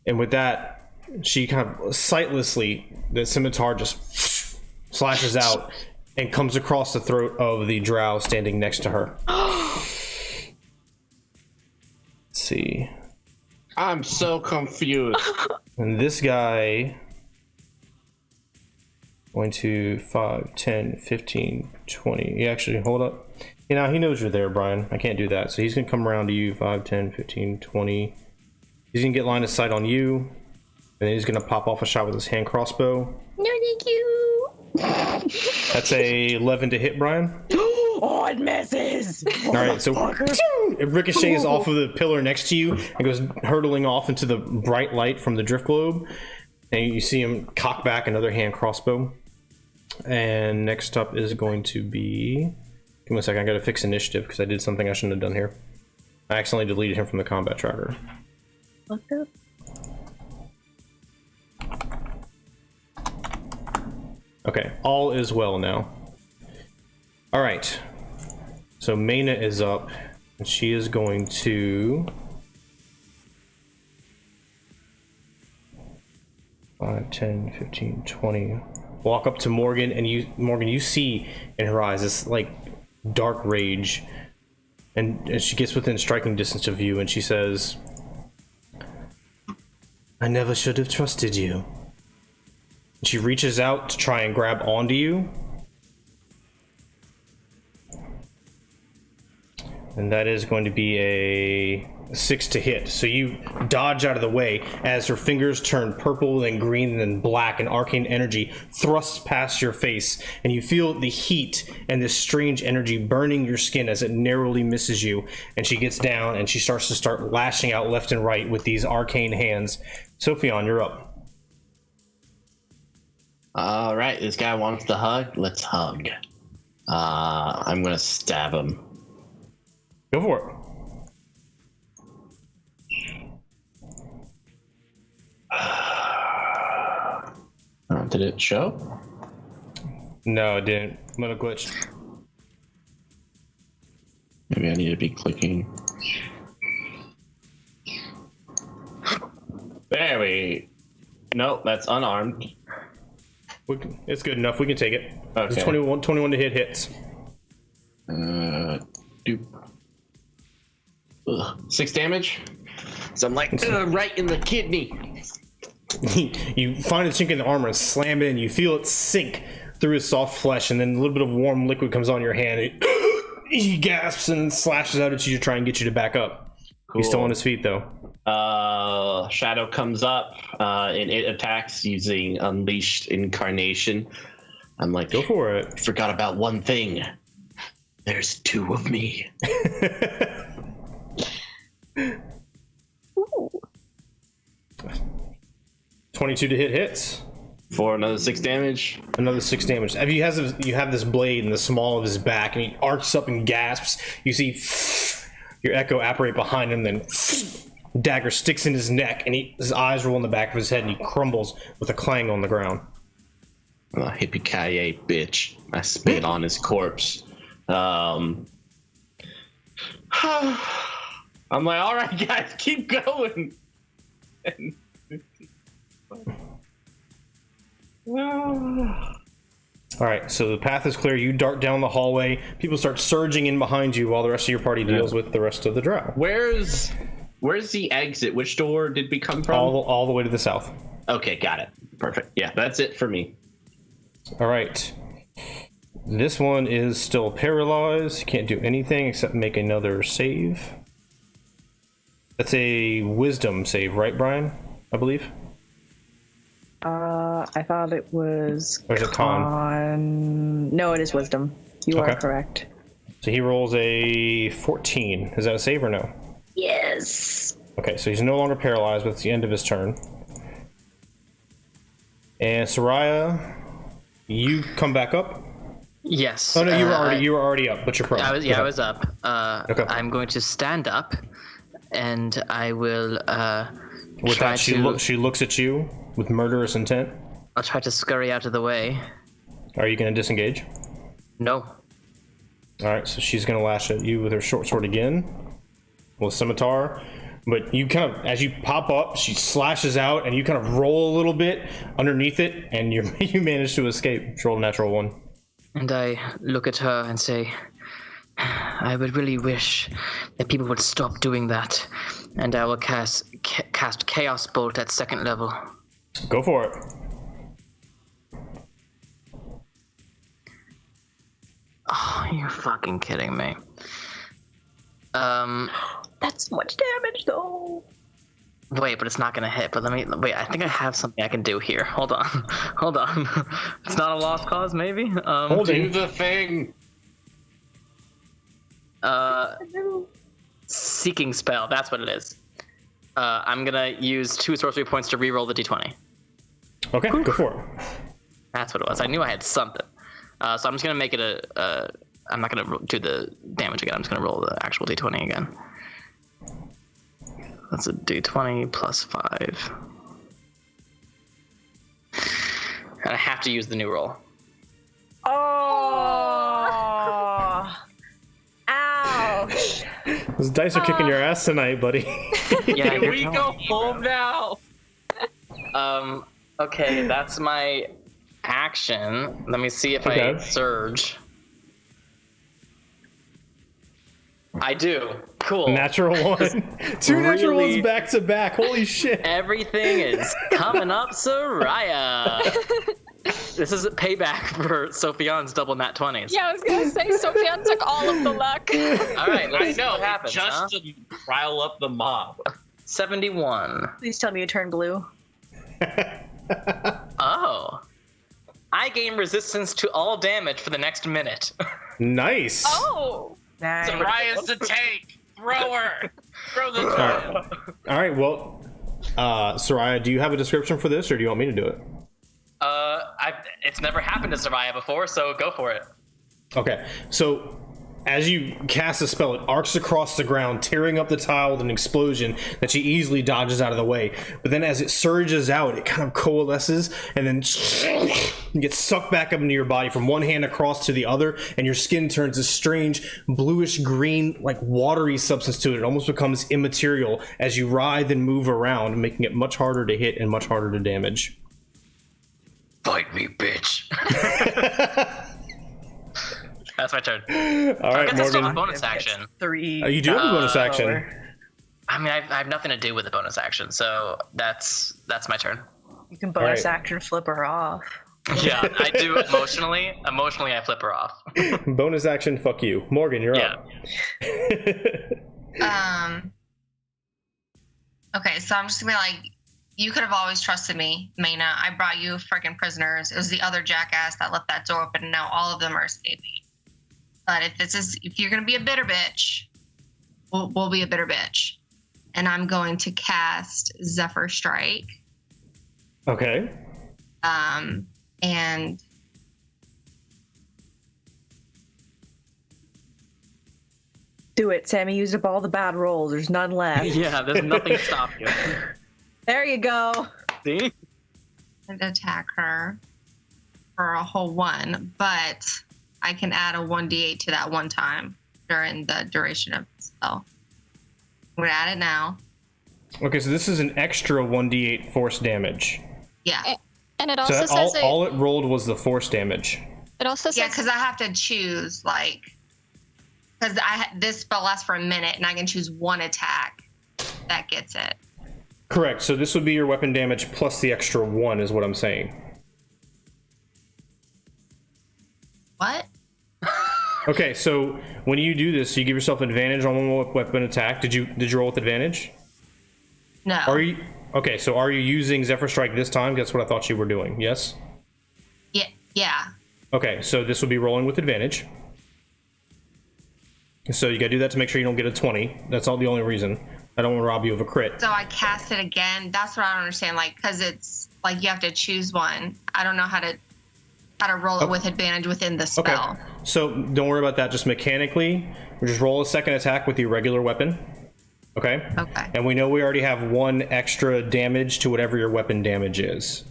And with that, she kind of sightlessly, the scimitar just slashes out and comes across the throat of the drow standing next to her. Let's see. I'm so confused. And this guy, going to 5, 10, 15, 20. Yeah, actually, hold up. You know, he knows you're there, Brian. I can't do that. So he's going to come around to you, 5, 10, 15, 20. He's going to get line of sight on you. And then he's going to pop off a shot with his hand crossbow. No, thank you. That's a 11 to hit, Brian. Oh, it misses! All right, so it ricochets off of the pillar next to you and goes hurtling off into the bright light from the drift globe. And you see him cock back another hand crossbow. And next up is going to be... Give me a second, I gotta fix initiative because I did something I shouldn't have done here. I accidentally deleted him from the combat tracker. What the? Okay, all is well now. Alright. So Maina is up, and she is going to... 5, 10, 15, 20... Walk up to Morgan, and you see in her eyes this, like, dark rage. And she gets within striking distance of you, and she says... I never should have trusted you. She reaches out to try and grab onto you. And that is going to be a 6 to hit. So you dodge out of the way as her fingers turn purple, then green, then black, and arcane energy thrusts past your face. And you feel the heat and this strange energy burning your skin as it narrowly misses you. And she gets down and she starts to lashing out left and right with these arcane hands. Sofiane, you're up. All right, this guy wants to hug. Let's hug. I'm gonna stab him. Go for it. Did it show? No, it didn't. Little glitch. Maybe I need to be clicking. There we... Nope, that's unarmed. It's good enough. We can take it. Okay. It's 21 to hit hits. Doop. Ugh. 6 damage. So I'm like, right in the kidney. You find a chink in the armor and slam it in. You feel it sink through his soft flesh, and then a little bit of warm liquid comes on your hand. He gasps and slashes out at you to try and get you to back up. Cool. He's still on his feet, though. Shadow comes up, and it attacks using Unleashed Incarnation. I'm like, go for it. Forgot about one thing. There's 2 of me. Ooh. 22 to hit hits. For another 6 damage. Another 6 damage. You have this blade in the small of his back, and he arcs up and gasps. You see your echo apparate behind him, then dagger sticks in his neck, and his eyes roll in the back of his head, and he crumbles with a clang on the ground. Hippie-ki-yay, bitch. I spit on his corpse. I'm like, all right, guys, keep going. All right, so the path is clear. You dart down the hallway. People start surging in behind you while the rest of your party deals with the rest of the drow. Where's the exit? Which door did we come from? All the way to the south. Okay, got it. Perfect. Yeah, that's it for me. All right. This one is still paralyzed. You can't do anything except make another save. That's a wisdom save, right, Brian? I believe. I thought it was Or is it con? No, it is wisdom. You Okay. are correct. So he rolls a 14. Is that a save or no? Yes. Okay, so he's no longer paralyzed, but it's the end of his turn. And Seraia, you come back up. Yes. Oh no, you were already up, but you're prone. I was up. Okay. I'm going to stand up, and I will With that, she looks at you with murderous intent. I'll try to scurry out of the way. Are you going to disengage? No. All right, so she's going to lash at you with her short sword again, with scimitar. But you kind of, as you pop up, she slashes out, and you kind of roll a little bit underneath it, and you manage to escape. Roll a natural 1. And I look at her and say, I would really wish that people would stop doing that. And I will cast Chaos Bolt at 2nd level. Go for it. Oh, you're fucking kidding me. That's much damage, though. Wait, but it's not gonna hit. But wait. I think I have something I can do here. Hold on. It's not a lost cause, maybe. Do the thing. Seeking spell. That's what it is. I'm gonna use 2 sorcery points to reroll the d20. Okay, go for it. That's what it was. I knew I had something. So I'm just gonna make it I'm not gonna do the damage again. I'm just gonna roll the actual d20 again. That's a d20 plus 5. And I have to use the new roll. Oh! Ouch! Those dice are kicking your ass tonight, buddy. Yeah, Can we go home now? Okay, that's my action. Let me see if I surge. I do. Cool. Natural 1. 2 natural ones back to back. Holy shit. Everything is coming up, Seraia. This is a payback for Sofiane's double nat 20s. Yeah, I was gonna say Sofiane took all of the luck. All right, let's see what happens. Just to rile up the mob. 71. Please tell me you turn blue. Oh. I gain resistance to all damage for the next minute. Nice. Oh. Nice. Soraia's the tank. Throw her. Throw the All right, well, Seraia, do you have a description for this, or do you want me to do it? It's never happened to Seraia before, so go for it. Okay, so as you cast a spell, it arcs across the ground, tearing up the tile with an explosion that she easily dodges out of the way. But then as it surges out, it kind of coalesces and then gets sucked back up into your body from one hand across to the other, and your skin turns this strange bluish green, like watery substance to it. It almost becomes immaterial as you writhe and move around, making it much harder to hit and much harder to damage. Fight me, bitch. That's my turn. All right, I still have a Morgan. bonus action. 3. You do have a bonus action. I mean, I have nothing to do with the bonus action, so that's my turn. You can bonus Right. action flip her off. Yeah, I do emotionally. Emotionally, I flip her off. Bonus action, fuck you. Morgan, you're up. Okay, so I'm just gonna be like, you could have always trusted me, Maina. I brought you freaking prisoners. It was the other jackass that left that door open, and now all of them are escaping. But if you're gonna be a bitter bitch, we'll be a bitter bitch. And I'm going to cast Zephyr Strike. Okay. And Do it, Sammy. Used up all the bad rolls. There's none left. Yeah, there's nothing to stop you. There you go. See? and attack her for a whole 1, but I can add a 1d8 to that one time during the duration of the spell. I'm gonna add it now. Okay, so this is an extra 1d8 force damage. Yeah. And it So also that says all it rolled was the force damage. it also says Yeah, because I have to choose, like, because this spell lasts for a minute, and I can choose one attack that gets it. Correct. So this would be your weapon damage plus the extra 1 is what I'm saying. What? Okay, so when you do this, you give yourself advantage on one weapon attack. Did you roll with advantage? No. Are you okay? So are you using Zephyr Strike this time? That's what I thought you were doing. Yes. Yeah. Okay, so this will be rolling with advantage. So you gotta do that to make sure you don't get a 20. That's all the only reason. I don't want to rob you of a crit. So I cast it again. That's what I don't understand. Like, because it's like you have to choose one. I don't know how to roll it with advantage within the spell. Okay. So don't worry about that. Just mechanically, we just roll a second attack with your regular weapon. Okay. Okay. And we know we already have 1 extra damage to whatever your weapon damage is,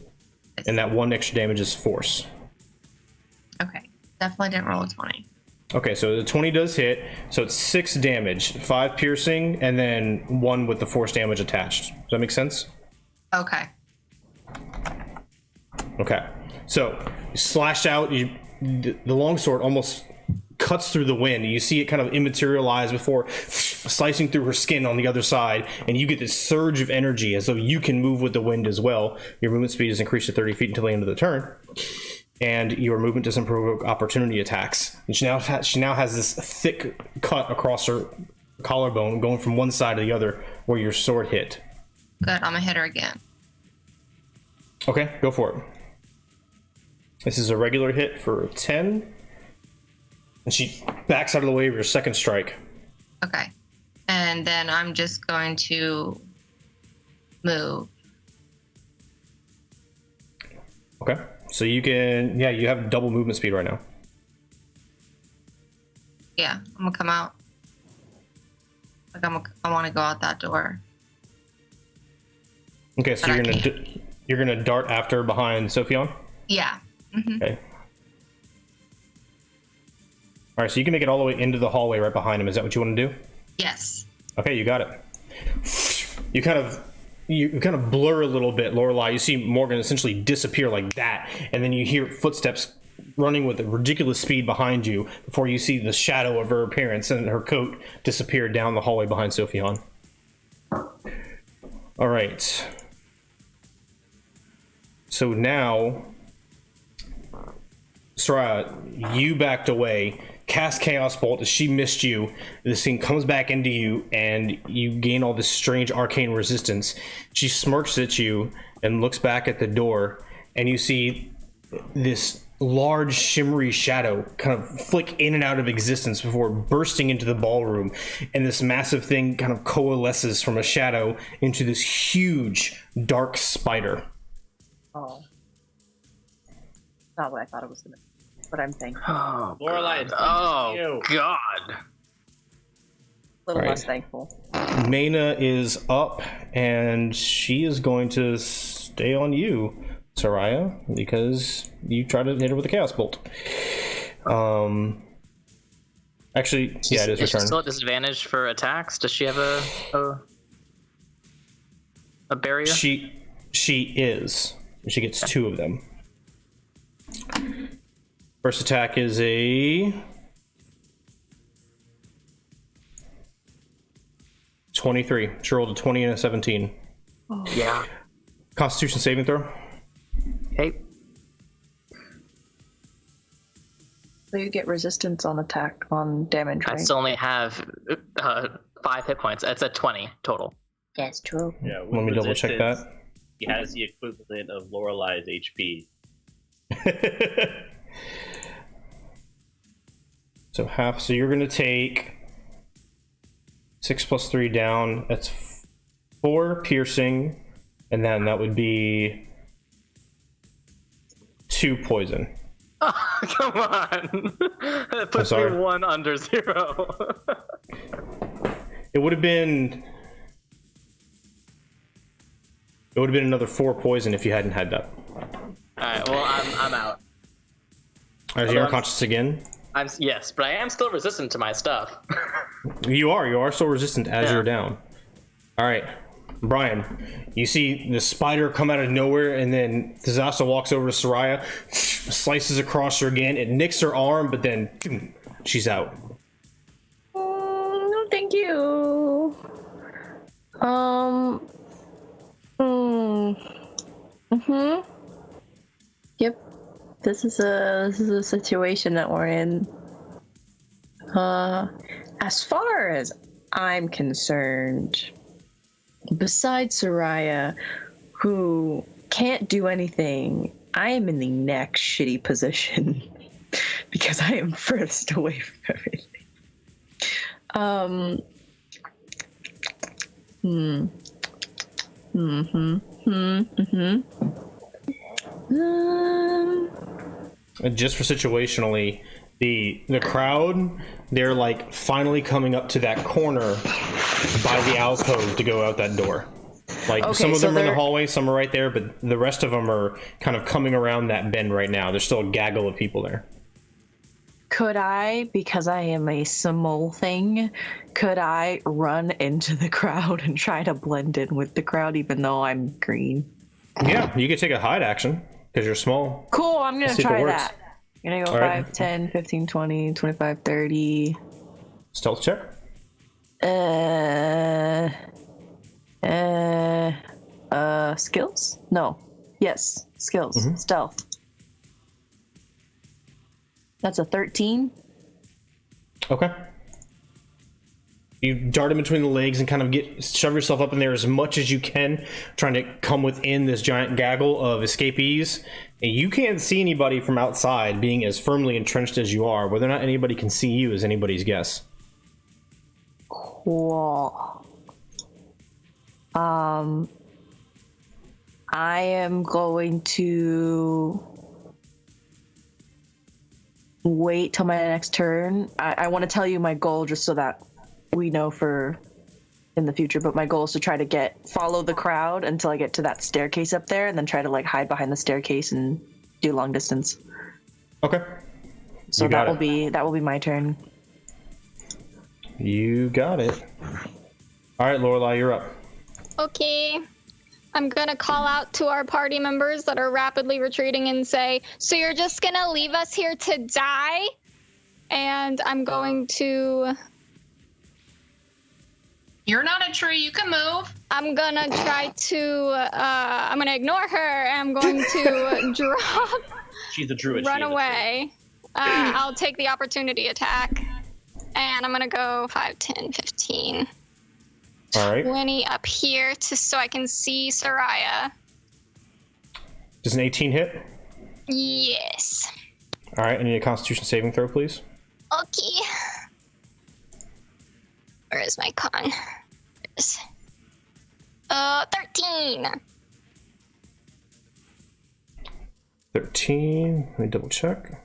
and that 1 extra damage is force. Okay. Definitely didn't roll a 20. Okay, so the 20 does hit, so it's 6 damage, 5 piercing, and then 1 with the force damage attached. Does that make sense? Okay. Okay, so you slash out, the longsword almost cuts through the wind. You see it kind of immaterialize before slicing through her skin on the other side, and you get this surge of energy as though you can move with the wind as well. Your movement speed is increased to 30 feet until the end of the turn. And your movement doesn't provoke opportunity attacks. And she now has this thick cut across her collarbone going from one side to the other where your sword hit. Good, I'm gonna hit her again. Okay, go for it. This is a regular hit for 10. And she backs out of the way of your second strike. Okay. And then I'm just going to move. Okay. So you can, you have double movement speed right now. Yeah, I'm gonna come out. Like I want to go out that door. Okay, so you're gonna dart after behind Sofiane? Yeah. Mm-hmm. Okay. All right, so you can make it all the way into the hallway right behind him. Is that what you want to do? Yes. Okay, you got it. You kind of blur a little bit, Lorelai. You see Morgan essentially disappear like that, and then you hear footsteps running with a ridiculous speed behind you before you see the shadow of her appearance and her coat disappear down the hallway behind Sofiane. All right. So now, Seraia, you backed away. Cast Chaos Bolt as she missed you. This thing comes back into you, and you gain all this strange arcane resistance. She smirks at you and looks back at the door, and you see this large shimmery shadow kind of flick in and out of existence before bursting into the ballroom, and this massive thing kind of coalesces from a shadow into this huge dark spider. Oh. Not what I thought it was going to be. What I'm thankful. Oh, Lorelai, oh God. A little Right. less thankful. Maina is up, and she is going to stay on you, Seraia, because you tried to hit her with a Chaos Bolt. Actually, yeah, it is her she turn. still at disadvantage for attacks? Does she have a barrier? She is. She gets 2 of them. First attack is a 23. She rolled a 20 and a 17. Yeah. Constitution saving throw. Hey. So you get resistance on attack, on damage, I right? still only have 5 hit points. It's at 20 total. That's true. Yeah, Let me double check that. He has the equivalent of Lorelai's HP. So half. So you're going to take 6 plus 3 down. That's 4 piercing, and then that would be 2 poison. Oh, come on. That puts me 1 under 0. It would have been. It would have been another 4 poison if you hadn't had that. Alright, well, I'm out. Are you unconscious again? Yes, but I am still resistant to my stuff. You are still resistant as you're down. All right, Brian, you see the spider come out of nowhere, and then Thazasa walks over to Seraia, slices across her again. It nicks her arm, but then she's out. No, thank you. Yep. This is a situation that we're in. As far as I'm concerned, besides Seraia, who can't do anything, I am in the next shitty position because I am furthest away from everything. Just for situationally, the crowd, they're like finally coming up to that corner by the alcove to go out that door. Like Okay, some of so them are in the they're- hallway, some are right there, but the rest of them are kind of coming around that bend right now. There's still a gaggle of people there. Could I, because I am a small thing, could I run into the crowd and try to blend in with the crowd even though I'm green? Yeah, you could take a hide action because you're small. Cool, I'm going to try that. I'm going to go All 5, right. 10, 15, 20, 25, 30. Stealth check. Skills? No. Yes, skills. Mm-hmm. Stealth. That's a 13. Okay. You dart in between the legs and kind of shove yourself up in there as much as you can, trying to come within this giant gaggle of escapees. And you can't see anybody from outside, being as firmly entrenched as you are. Whether or not anybody can see you is anybody's guess. Cool. I am going to wait till my next turn. I want to tell you my goal just so that we know for in the future, but my goal is to try to follow the crowd until I get to that staircase up there and then try to like hide behind the staircase and do long distance. Okay. So that will be my turn. You got it. All right, Lorelai, you're up. Okay. I'm gonna call out to our party members that are rapidly retreating and say, so you're just gonna leave us here to die? And I'm going to... You're not a tree, you can move. I'm gonna try to, I'm gonna ignore her, and I'm going to drop, She's a druid. run away. I'll take the opportunity attack. And I'm gonna go 5, 10, 15. All right. 20 up here so I can see Seraia. Does an 18 hit? Yes. All right, I need a Constitution saving throw, please. Okay. Where is my con? There's 13. 13. Let me double check.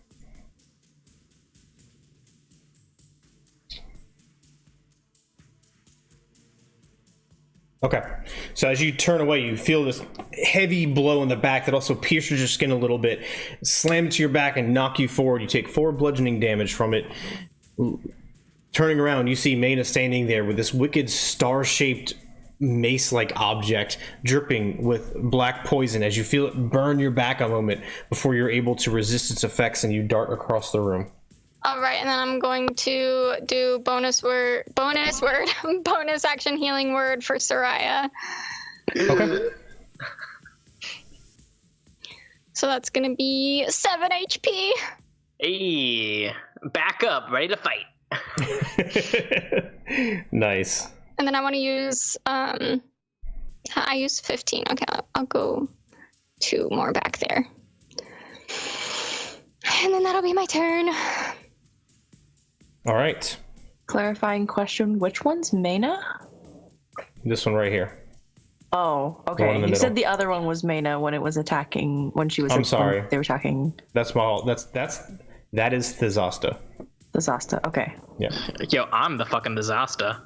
Okay, so as you turn away, you feel this heavy blow in the back that also pierces your skin a little bit, slam into your back and knock you forward. You take 4 bludgeoning damage from it. Turning around, you see Maina standing there with this wicked star-shaped mace-like object dripping with black poison as you feel it burn your back a moment before you're able to resist its effects and you dart across the room. All right, and then I'm going to do bonus action healing word for Seraia. Okay. So that's going to be 7 HP. Hey, back up, ready to fight. Nice. And then I want to use, I used 15. Okay, I'll go 2 more back there. And then that'll be my turn. All right. Clarifying question, which one's Maina? This one right here. Oh, The one okay. in the You middle. said the other one was Maina when it was attacking, when she was... I'm sorry. They were attacking That is Thizasta. the Zasta. Okay. Yeah. Yo, I'm the fucking disaster.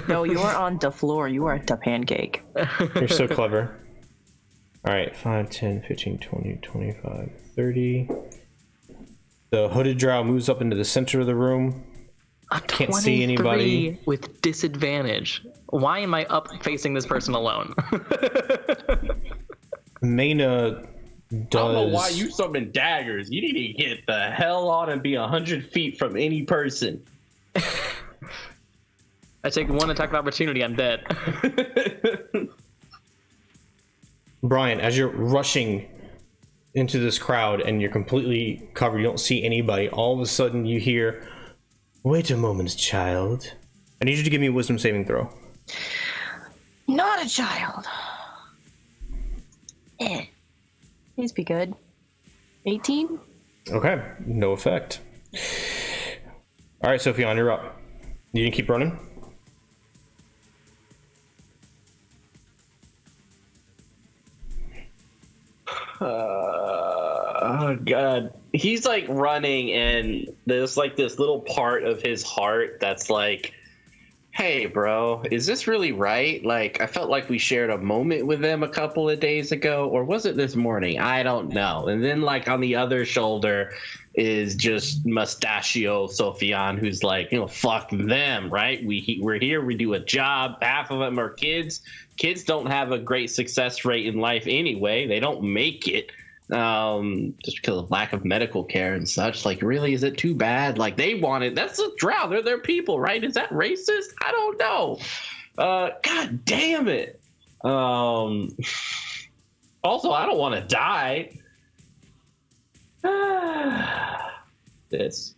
No, you are on the floor. You are the pancake. You're so clever. All right, 5, 10, 15, 20, 25, 30. The hooded drow moves up into the center of the room. Can't see anybody. 23 with disadvantage. Why am I up facing this person alone? Maina does... I don't know why you summon daggers. You need to get the hell on and be 100 feet from any person. I take 1 attack of opportunity, I'm dead. Brian, as you're rushing into this crowd and you're completely covered, you don't see anybody, all of a sudden you hear, "Wait a moment, child. I need you to give me a wisdom saving throw." Not a child. Please be good. 18? Okay, no effect. All right, Sofiane, you're up. You can keep running. Oh god, he's like running, and there's like this little part of his heart that's like hey, bro, is this really right? Like, I felt like we shared a moment with them a couple of days ago, or was it this morning? I don't know. And then, like, on the other shoulder is just Mustachio Sofiane, who's like, fuck them, right? We're here, we do a job. Half of them are kids. Kids don't have a great success rate in life anyway. They don't make it. Just because of lack of medical care and such. Like, really, is it too bad? Like, they want it. That's a drow. They're their people, right? Is that racist? I don't know. God damn it. Also, I don't want to die. This.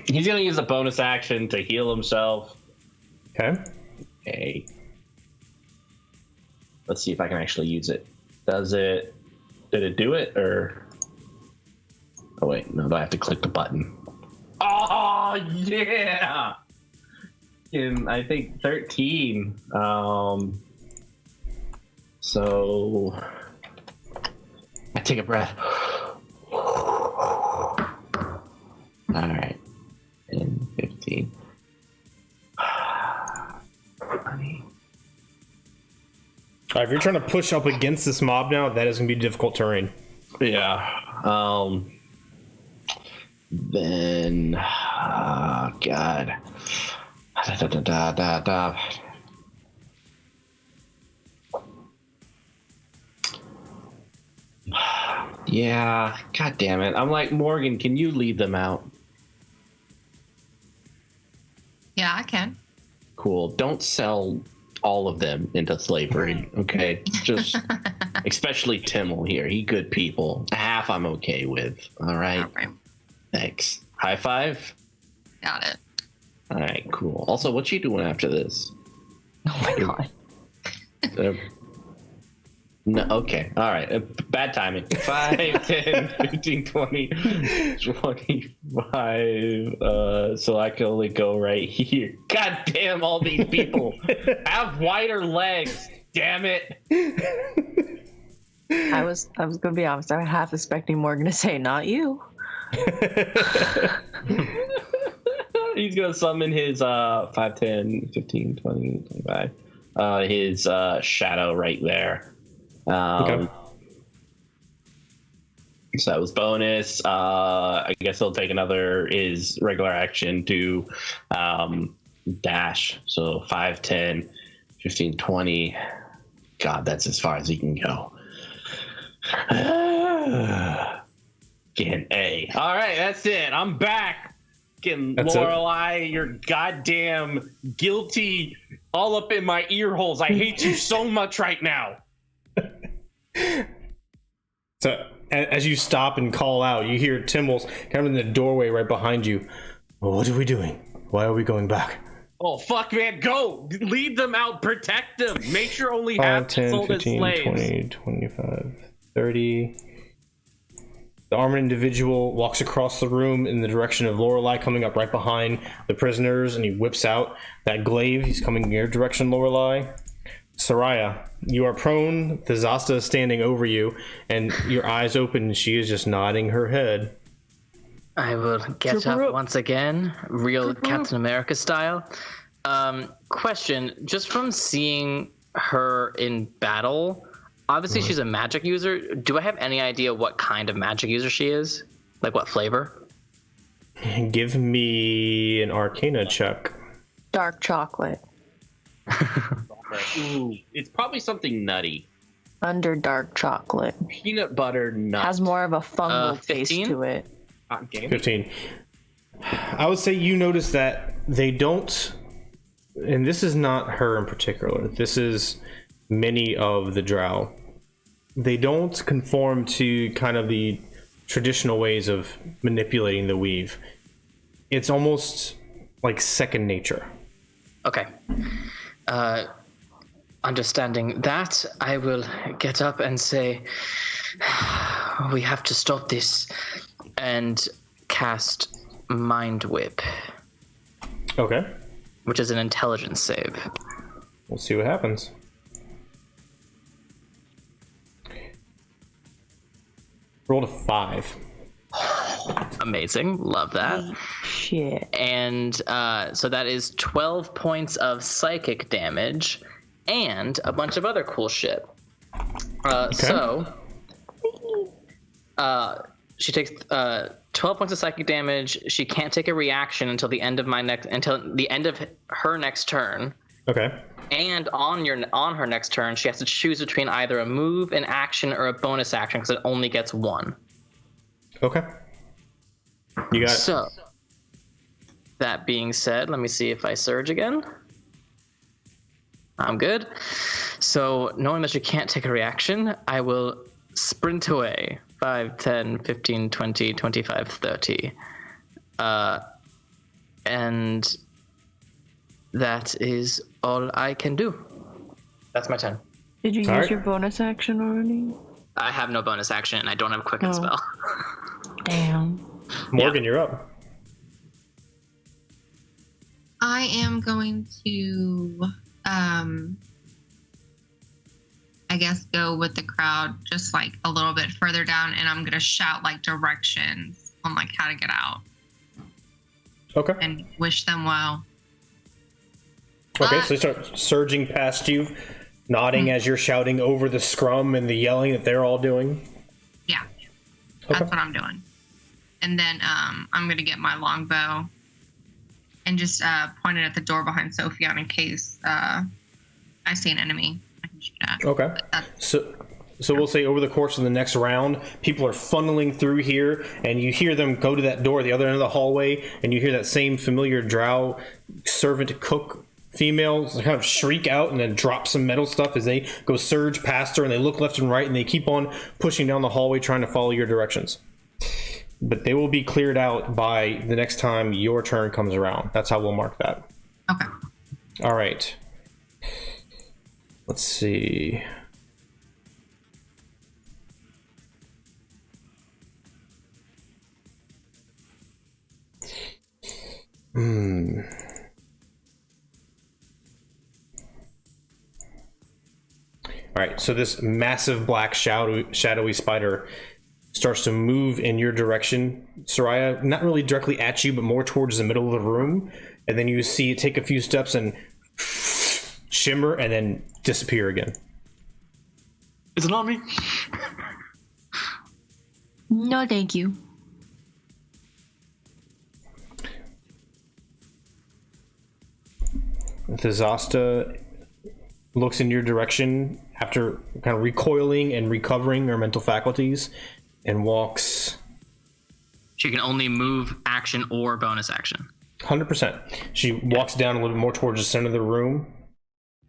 He's gonna use a bonus action to heal himself. Okay. Let's see if I can actually use it. Did it do it, or? Oh wait, no, I have to click the button. Oh yeah! In I think 13. So I take a breath. All right. 10, 15. 20. If you're trying to push up against this mob now, that is going to be difficult terrain. Yeah. Then, God. Yeah, God damn it. I'm like, Morgan, can you lead them out? Yeah, I can. Cool. Don't sell all of them into slavery, okay? Just, especially Timmel here. He good people. Half I'm okay with. All right. Thanks. High five. Got it. All right, cool. Also, what's she doing after this? Oh my god. No, okay. All right. Bad timing. 5, 10, 15, 20, 25. So I can only go right here. God damn, all these people have wider legs. Damn it. I was gonna be honest, I was half expecting Morgan to say, not you. He's gonna summon his 5, 10, 15, 20, 25. His shadow right there. Okay. So that was bonus. I guess he'll take his regular action to dash. So 5, 10, 15, 20. God, that's as far as he can go. Getting A. All right, that's it. I'm back. Getting Lorelai, you're goddamn guilty all up in my ear holes. I hate you so much right now. So as you stop and call out, you hear Timmel's kind of in the doorway right behind you. Well, what are we doing? Why are we going back? Oh, fuck, man. Go. Lead them out. Protect them. Make sure only 5, half 10, sold as 15, slaves. 20, 25, 30. The armored individual walks across the room in the direction of Lorelai, coming up right behind the prisoners, and he whips out that glaive. He's coming in your direction, Lorelai. Seraia, you are prone. The Zasta is standing over you, and your eyes open, and she is just nodding her head. I will get up once again, real Captain America style. Question, just from seeing her in battle, obviously she's a magic user. Do I have any idea what kind of magic user she is? Like what flavor? Give me an Arcana check. Dark chocolate. Ooh, it's probably something nutty. Under dark chocolate. Peanut butter nuts. Has more of a fungal taste 15? to it. 15. I would say you notice that they don't, and this is not her in particular, this is many of the drow. They don't conform to kind of the traditional ways of manipulating the weave. It's almost like second nature. Okay. Understanding that, I will get up and say, we have to stop this, and cast Mind Whip. Okay. Which is an intelligence save. We'll see what happens. Rolled a 5. Amazing. Love that. Shit. And so that is 12 points of psychic damage and a bunch of other cool shit. So she takes 12 points of psychic damage. She can't take a reaction until the end of her next turn. Okay. And on her next turn, she has to choose between either a move, an action, or a bonus action because it only gets one. Okay. You got it. So, that being said, let me see if I surge again. I'm good. So, knowing that you can't take a reaction, I will sprint away. 5, 10, 15, 20, 25, 30. And that is all I can do. That's my turn. Did you All use right. your bonus action already? I have no bonus action, and I don't have quicken spell. Damn. Morgan, you're up. I am going to, I guess, go with the crowd just like a little bit further down, and I'm gonna shout like directions on like how to get out Okay. and wish them well. Okay, so they start surging past you, nodding as you're shouting over the scrum and the yelling that they're all doing. Yeah, Okay. that's what I'm doing. And then I'm gonna get my longbow and just point it at the door behind Sofiane in case I see an enemy I can shoot at. Okay. So we'll say over the course of the next round, people are funneling through here, and you hear them go to that door at the other end of the hallway, and you hear that same familiar drow servant cook female kind of shriek out and then drop some metal stuff as they go surge past her, and they look left and right, and they keep on pushing down the hallway trying to follow your directions. But they will be cleared out by the next time your turn comes around. That's how we'll mark that. Okay. All right. Let's see. All right, so this massive black shadowy spider starts to move in your direction, Seraia, not really directly at you, but more towards the middle of the room. And then you see it take a few steps and shimmer and then disappear again. Is it on me? No, thank you. Thizasta looks in your direction after kind of recoiling and recovering her mental faculties and walks She can only move, action, or bonus action. 100%. She walks down a little bit more towards the center of the room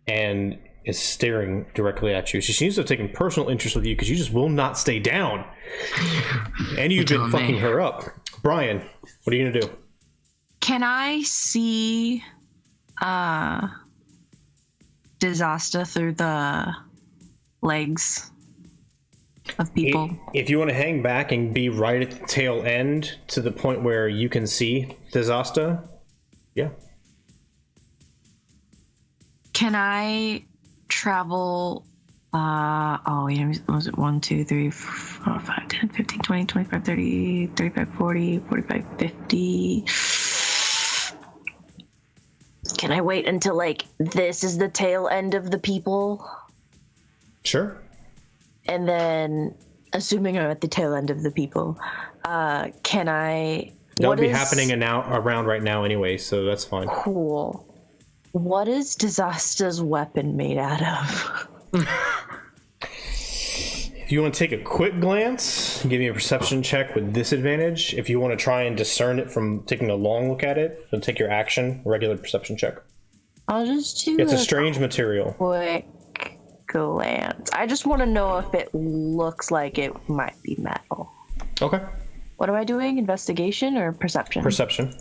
and is staring directly at you. She seems to have taken personal interest with you because you just will not stay down. And you've been fucking her up. Brian, what are you going to do? Can I see disaster through the legs of people? If you want to hang back and be right at the tail end to the point where you can see disaster, yeah. Can I travel was it 1, 2, 3, 4, 5, 10, 15, 20, 25, 30, 35, 40, 45, 50. Can I wait until like this is the tail end of the people? Sure. And then, assuming I'm at the tail end of the people, can I... That would be happening around right now anyway, so that's fine. Cool. What is Disaster's weapon made out of? If you want to take a quick glance, give me a perception check with disadvantage. If you want to try and discern it from taking a long look at it, then take your action, regular perception check. I'll just do It's a strange material. quick glance. I just want to know if it looks like it might be metal. Okay. What am I doing? Investigation or perception? Perception.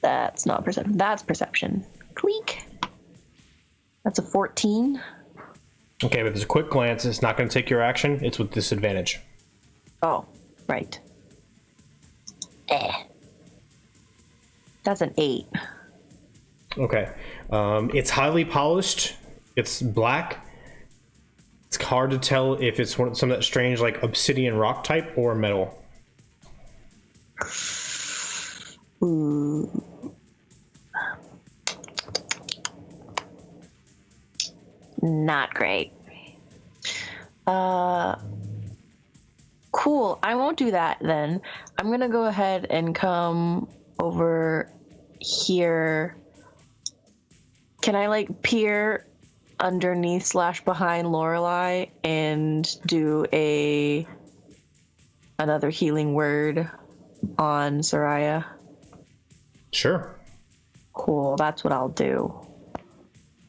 That's not perception. That's perception. Cleek. That's a 14. Okay, but if it's a quick glance, it's not going to take your action. It's with disadvantage. Oh, right. That's an 8. Okay. It's highly polished. It's black. It's hard to tell if it's some of that strange like obsidian rock type or metal. Not great. Cool. I won't do that then. I'm gonna go ahead and come over here. Can I like peer underneath / behind Lorelai and do another healing word on Seraia? Sure. Cool. That's what I'll do.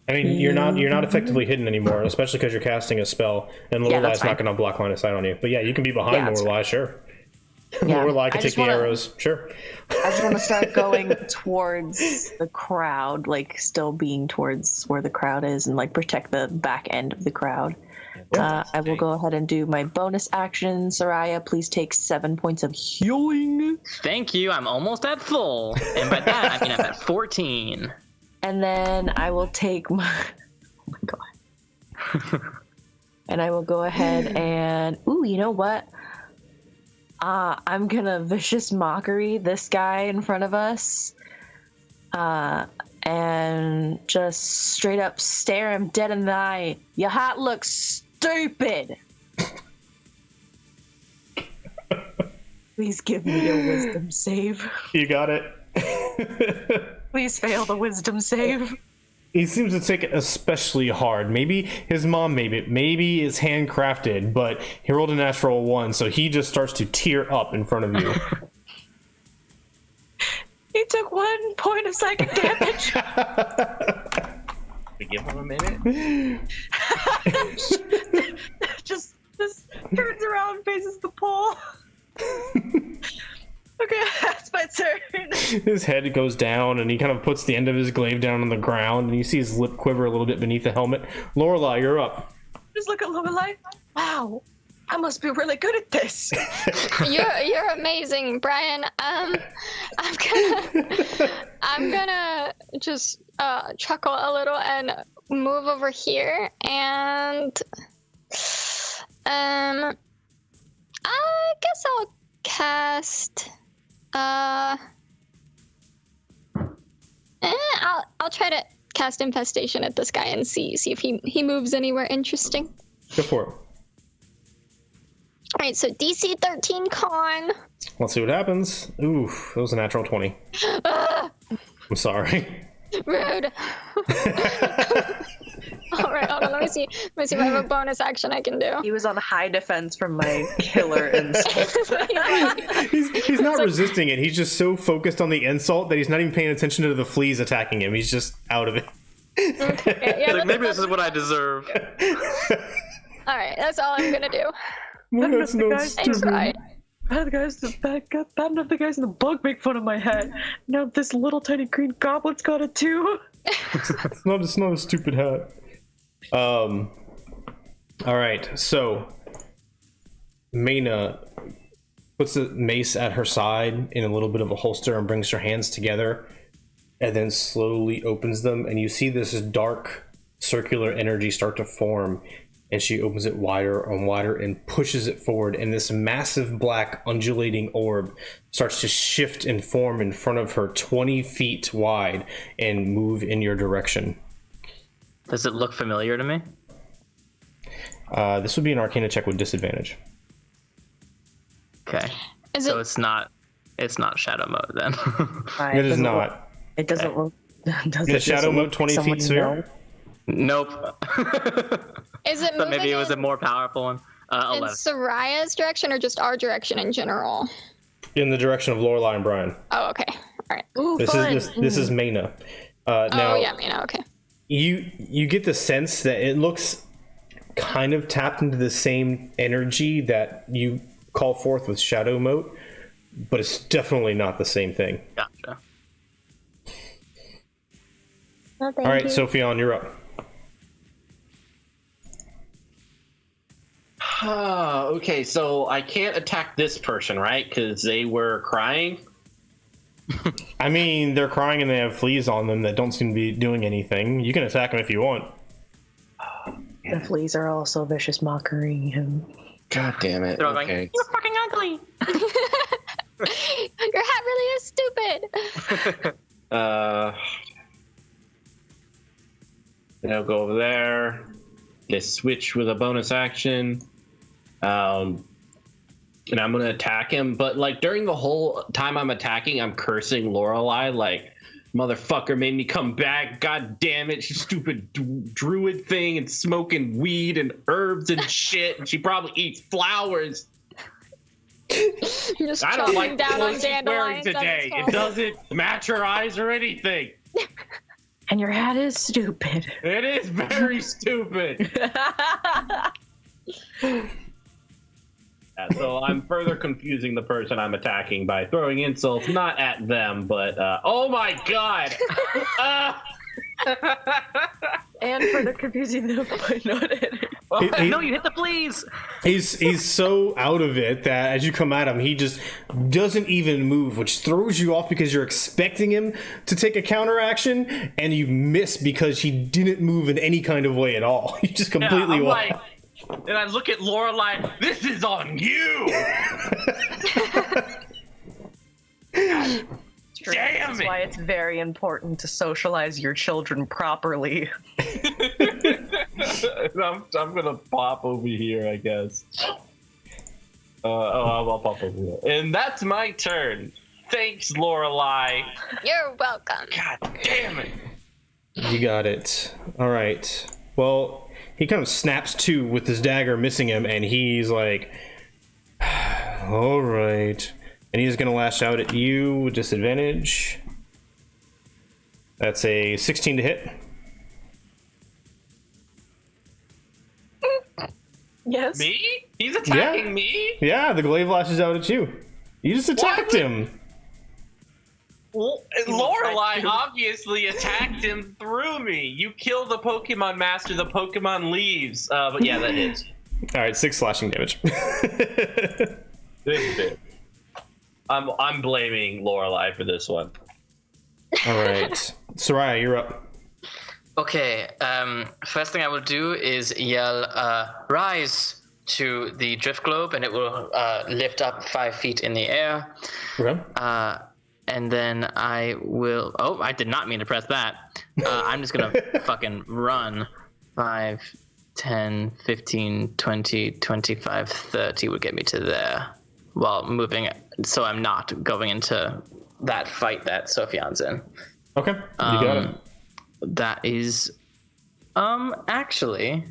I mean, you're not effectively hidden anymore, especially because you're casting a spell, and Lorelai's not going to block line of sight on you. But yeah, you can be behind Lorelai, sure. Yeah. Lorelai can take the arrows, sure. I just want to start going towards the crowd, like still being towards where the crowd is, and like protect the back end of the crowd. I will go ahead and do my bonus action. Seraia, please take 7 points of healing. Thank you. I'm almost at full, and by that I mean I'm at 14. And then I will take my... Oh my god. And I will go ahead and... Ooh, you know what? I'm gonna vicious mockery this guy in front of us. And just straight up stare him dead in the eye. Your hat looks stupid! Please give me a wisdom save. You got it. Please fail the wisdom save. He seems to take it especially hard. Maybe his mom made it. Maybe it's handcrafted, but he rolled a natural 1, so he just starts to tear up in front of you. He took 1 point of psychic damage. We give him a minute. just turns around and faces the pole. Okay, that's my turn. His head goes down, and he kind of puts the end of his glaive down on the ground, and you see his lip quiver a little bit beneath the helmet. Lorelai, you're up. Just look at Lorelai. Wow, I must be really good at this. You're amazing, Brian. I'm gonna just chuckle a little and move over here, and I guess I'll cast. I'll try to cast infestation at this guy and see if he moves anywhere interesting. Go for it. All right, so DC 13 con. Let's see what happens. Oof, that was a natural 20. I'm sorry. Rude. All right, hold on. Let me see if I have a bonus action I can do. He was on high defense from my killer insult. He's not resisting it. He's just so focused on the insult that he's not even paying attention to the fleas attacking him. He's just out of it. Okay, yeah, Like, maybe this is what I deserve. all right, that's all I'm gonna do. That's not Thanks, stupid. Ryan. Bad enough the guys in the bug make fun of my hat. Now this little tiny green goblet's got it too. It's not a stupid hat. All right, so Maina puts the mace at her side in a little bit of a holster and brings her hands together, and then slowly opens them, and you see this dark circular energy start to form, and she opens it wider and wider and pushes it forward, and this massive black undulating orb starts to shift and form in front of her 20 feet wide and move in your direction. Does it look familiar to me? This would be an Arcana check with disadvantage. Okay. Is So it? it's not shadow mode then. It is not. It doesn't look. Does The it shadow look mode 20 someone feet sphere? know? Nope. Is it But moving maybe it was a in more powerful one. 11. Soraia's direction or just our direction in general? In the direction of Lorelai and Brian. Oh, okay. All right. Ooh, This fun. is Maina. Oh, Now yeah, okay. you get the sense that it looks kind of tapped into the same energy that you call forth with shadow mode, but it's definitely not the same thing. Gotcha. Well, All right, Sofiane, you're up. Okay, so I can't attack this person, right? Because they were crying. I mean, they're crying and they have fleas on them that don't seem to be doing anything. You can attack them if you want. The fleas are also vicious mocking him. God damn it. They're all Okay. going, "You're fucking ugly." Your hat really is stupid. I'll go over there. Just switch with a bonus action. And I'm gonna attack him. But like during the whole time I'm attacking, I'm cursing Lorelai like, motherfucker made me come back. God damn it, she's stupid druid thing and smoking weed and herbs and shit. And she probably eats flowers. Just I don't like the down on clothes she's wearing dandelions. today. It doesn't match her eyes or anything. And your hat is stupid. It is very stupid. So I'm further confusing the person I'm attacking by throwing insults, not at them, but oh my god! And further confusing them by not hitting. No, you hit the fleas. He's so out of it that as you come at him, he just doesn't even move, which throws you off because you're expecting him to take a counter action, and you miss because he didn't move in any kind of way at all. You just completely I'm walk. like, and I look at Lorelai. This is on you. Damn That's it! why it's very important to socialize your children properly. I'm gonna pop over here, I guess. I'll pop over here, and that's my turn. Thanks, Lorelai. You're welcome. God damn it! You got it. All right. Well, he kind of snaps to with his dagger missing him, and he's like, all right. And he's going to lash out at you with disadvantage. That's a 16 to hit. Yes. Me? He's attacking me? Yeah, the glaive lashes out at you. You just attacked him. Well, Lorelai obviously attacked him through me. You kill the Pokemon Master, the Pokemon leaves. But yeah, that hits. All right, 6 slashing damage. This bit. I'm blaming Lorelai for this one. All right. Seraia, you're up. Okay, first thing I will do is yell, rise to the drift globe, and it will lift up 5 feet in the air. Okay. And then I will... Oh, I did not mean to press that. I'm just going to fucking run. 5, 10, 15, 20, 25, 30 would get me to there while moving, so I'm not going into that fight that Sofiane's in. Okay, you got it. That is... actually...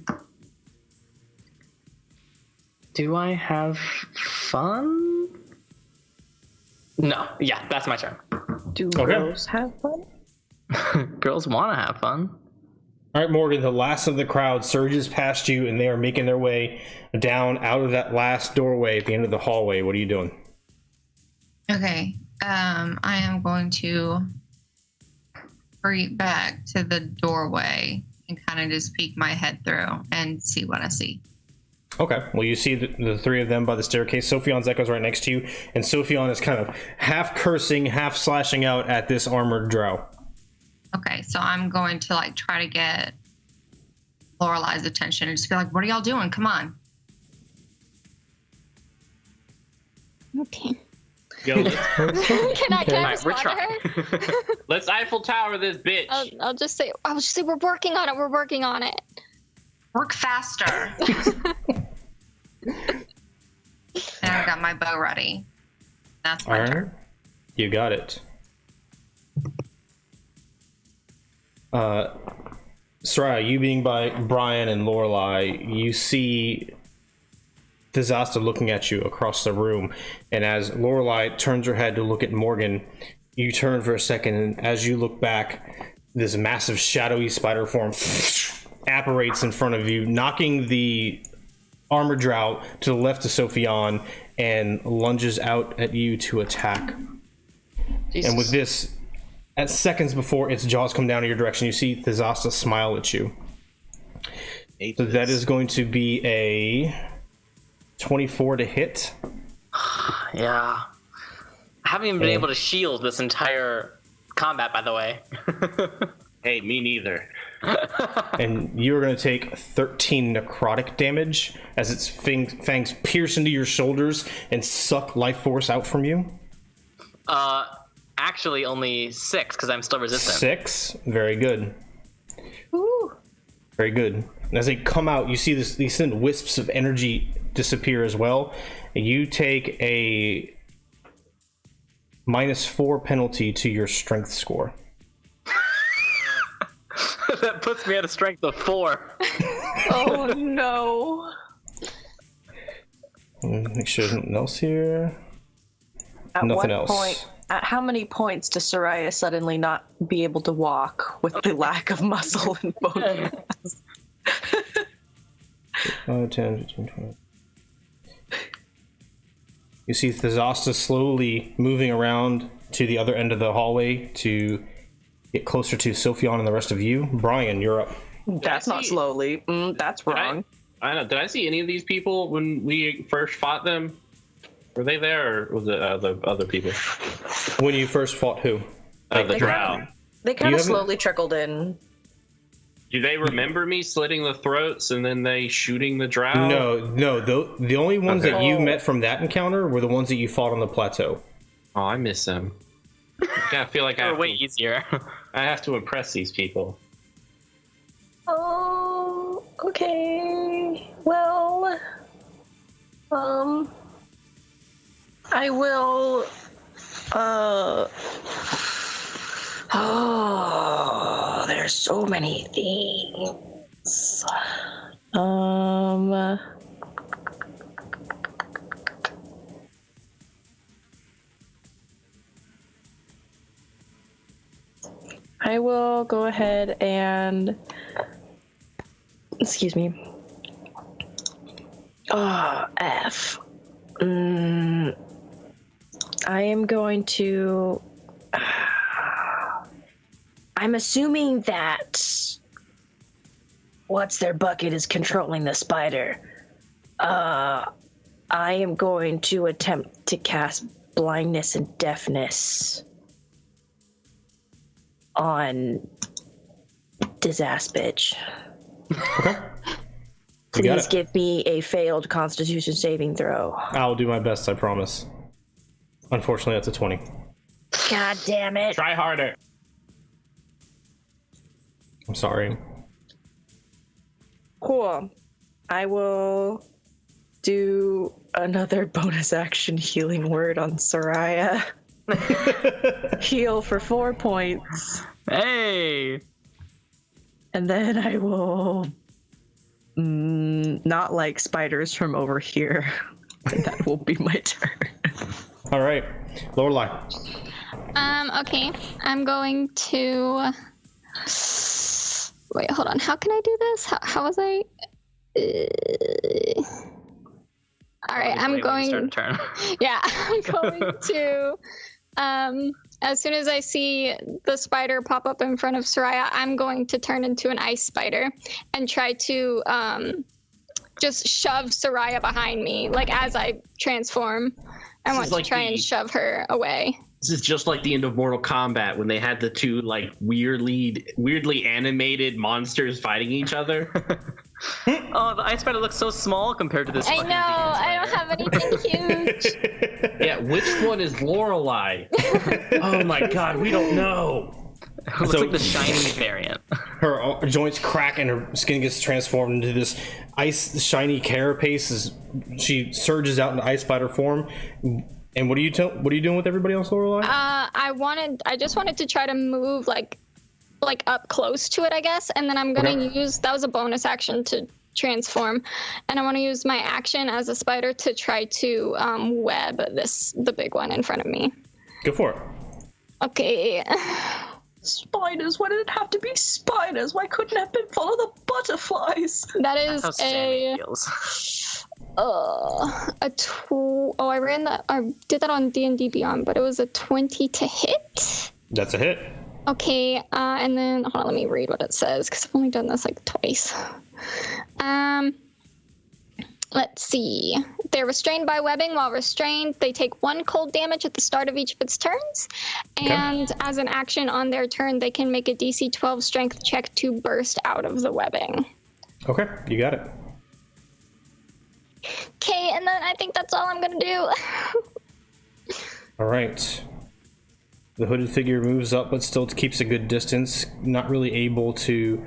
Do I have fun? No. Yeah, that's my turn. Do girls have fun? Girls want to have fun. All right, Morgan, the last of the crowd surges past you, and they are making their way down out of that last doorway at the end of the hallway. What are you doing? Okay. I am going to creep back to the doorway and kind of just peek my head through and see what I see. Okay. Well, you see the 3 of them by the staircase. Sofiane's echoes right next to you, and Sofiane is kind of half cursing, half slashing out at this armored drow. Okay, so I'm going to like try to get Lorelai's attention and just be like, "What are y'all doing? Come on!" Okay. Yo, let's, Can I Alright, we're respond to her? let's Eiffel Tower this bitch. I'll just say we're working on it. We're working on it. Work faster. And I got my bow ready. That's my All right. turn. You got it. Seraia, you being by Brian and Lorelai, you see Disaster looking at you across the room, and as Lorelai turns her head to look at Morgan, you turn for a second, and as you look back, this massive shadowy spider form apparates in front of you, knocking the armor drow to the left of Sofiane and lunges out at you to attack. Jesus. And with this, at seconds before its jaws come down in your direction, you see Thizasta smile at you. So that is going to be a 24 to hit. Yeah. I haven't even been able to shield this entire combat, by the way. Hey, me neither. And you're going to take 13 necrotic damage as its fangs pierce into your shoulders and suck life force out from you. Actually, only 6 because I'm still resistant. 6, very good. Ooh. Very good. And as they come out, you see these thin wisps of energy disappear as well. And you take a -4 penalty to your strength score. That puts me at a strength of 4. Oh no. Make sure there's nothing else here. At Nothing what else. point? At how many points does Seraia suddenly not be able to walk with the lack of muscle and bone mass? 5, 10, 15, 20. You see Thazasta slowly moving around to the other end of the hallway to get closer to Sofiane and the rest of you. Brian, you're up. That's not slowly. That's wrong. I know. Did I see any of these people when we first fought them? Were they there, or was it other people? When you first fought who? The drow. They kind You of haven't- slowly trickled in. Do they remember me slitting the throats and then they shooting the drow? No. The only ones that you Okay. met from that encounter were the ones that you fought on the plateau. Oh, I miss them. I feel like They're way easier. I have to impress these people. Oh, okay. Well, I will, oh, there's so many things. I will go ahead and, excuse me. F. I am going to, I'm assuming that what's their bucket is controlling the spider. I am going to attempt to cast blindness and deafness on Disaster Bitch. Okay. You got Please it. give me a failed Constitution saving throw. I'll do my best, I promise. Unfortunately, that's a 20. God damn it. Try harder. I'm sorry. Cool. I will do another bonus action healing word on Seraia. Heal for 4 points. Hey! And then I will not like spiders from over here. And that will be my turn. All right. Lorelai. Okay. I'm going to. Wait, hold on. How can I do this? How was I? All right, I'm going. Start a turn. Yeah, I'm going to. As soon as I see the spider pop up in front of Seraia, I'm going to turn into an ice spider and try to just shove Seraia behind me, like as I transform. I want to try and shove her away. This is just like the end of Mortal Kombat when they had the two like weirdly animated monsters fighting each other. Oh, the ice spider looks so small compared to this. I fucking know. demon I don't spider. have anything huge. Yeah, which one is Lorelai? Oh my god, we don't know. It looks So- like the shiny variant. Her joints crack and her skin gets transformed into this ice shiny carapace as she surges out into ice spider form. And what are you doing with everybody else, Lorelai? I just wanted to try to move like up close to it, I guess, and then I'm gonna use, that was a bonus action to transform, and I want to use my action as a spider to try to web the big one in front of me. Go for it. Okay. Spiders? Why did it have to be spiders? Why couldn't it have been full of the butterflies? That is How Sammy feels. I did that on D&D Beyond, but it was a 20 to hit. That's a hit. Okay, and then hold on, let me read what it says because I've only done this like twice. let's see. They're restrained by webbing. While restrained, they take 1 cold damage at the start of each of its turns. And as an action on their turn, they can make a DC 12 strength check to burst out of the webbing. Okay, you got it. Okay, and then I think that's all I'm going to do. All right. The hooded figure moves up, but still keeps a good distance. Not really able to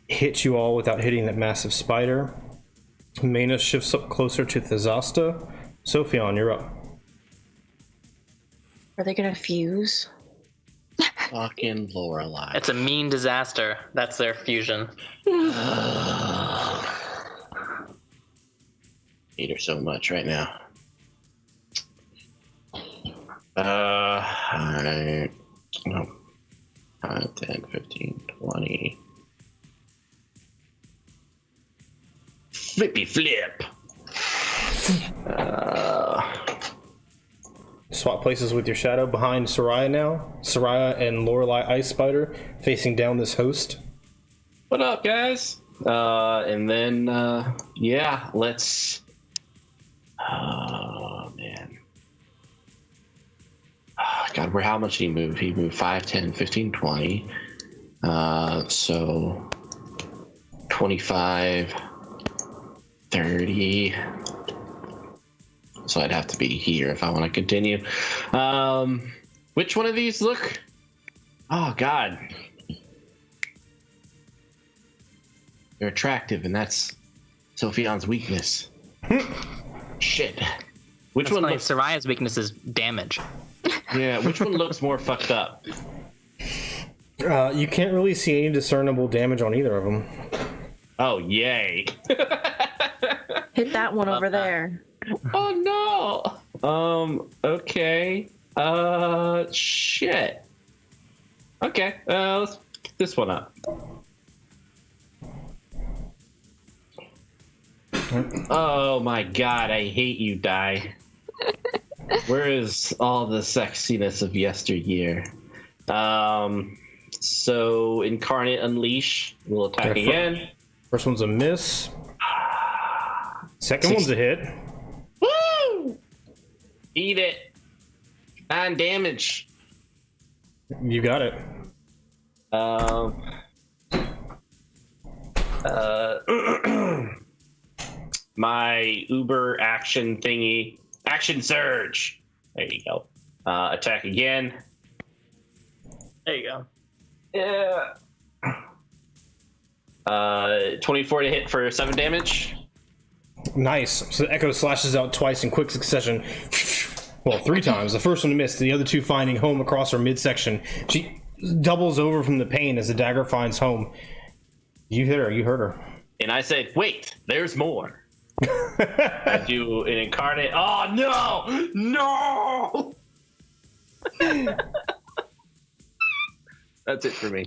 hit you all without hitting that massive spider. Maina shifts up closer to Thazasta. Sofiane, you're up. Are they gonna fuse? Fucking Lorelai. It's a mean disaster. That's their fusion. Hate her so much right now. Alright. No. 5, 10, 15, 20. Flippy flip. Swap places with your shadow behind Seraia now. Seraia and Lorelai Ice Spider facing down this host. What up, guys? And then, yeah, let's... Oh, man. Oh, God, how much did he move? He moved 5, 10, 15, 20. So 25, 30. So I'd have to be here if I want to continue. Which one of these look? Oh, God. They're attractive, and that's Sofiane's weakness. Shit. Which one looks... Seraia's weakness is damage. Yeah, which one looks more fucked up? You can't really see any discernible damage on either of them. Oh, yay. Hit that one over there. Oh, no. Okay. Shit. Okay, let's pick this one up. Oh my God, I hate you, Die. Where is all the sexiness of yesteryear? So Incarnate Unleash will attack again. First one's a miss. Second one's a hit. Woo! Eat it. 9 damage. You got it. My Uber action thingy. Action surge. There you go. Attack again. There you go. Yeah. 24 to hit for 7 damage. Nice. So the Echo slashes out twice in quick succession. Well, 3 times. The first one missed, the other 2 finding home across her midsection. She doubles over from the pain as the dagger finds home. You hit her. You hurt her. And I said, wait, there's more. I do an incarnate. Oh, no! No! That's it for me.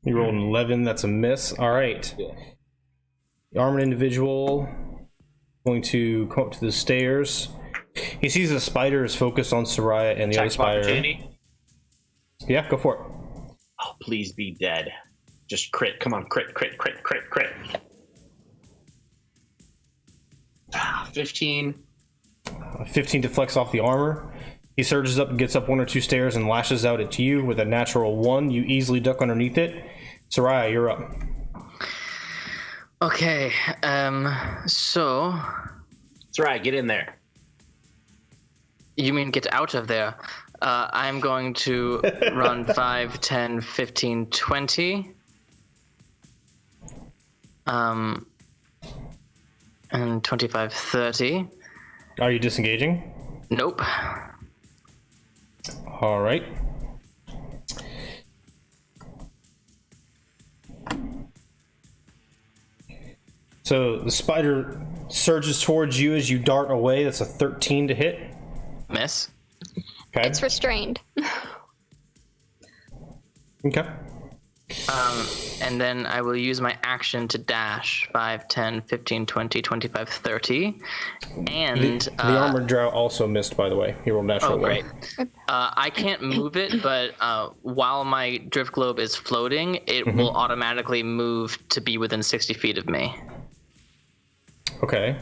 You rolled an 11. That's a miss. All right. Yeah. The armored individual going to come up to the stairs. He sees a spider is focused on Seraia and the other spider. Yeah, go for it. Oh, please be dead. Just crit. Come on, crit. 15. 15 deflects off the armor. He surges up and gets up 1 or 2 stairs and lashes out at you with a natural 1. You easily duck underneath it. Seraia, you're up. Okay, so... Seraia, get in there. You mean get out of there? I'm going to run 5, 10, 15, 20. And 25, 30. Are you disengaging? Nope. All right. So the spider surges towards you as you dart away. That's a 13 to hit. Miss. Okay. It's restrained. Okay. And then I will use my action to dash 5, 10, 15, 20, 25, 30. And The armored drow also missed, by the way. He rolled natural. Oh, great. I can't move it, but while my drift globe is floating, it will automatically move to be within 60 feet of me. Okay.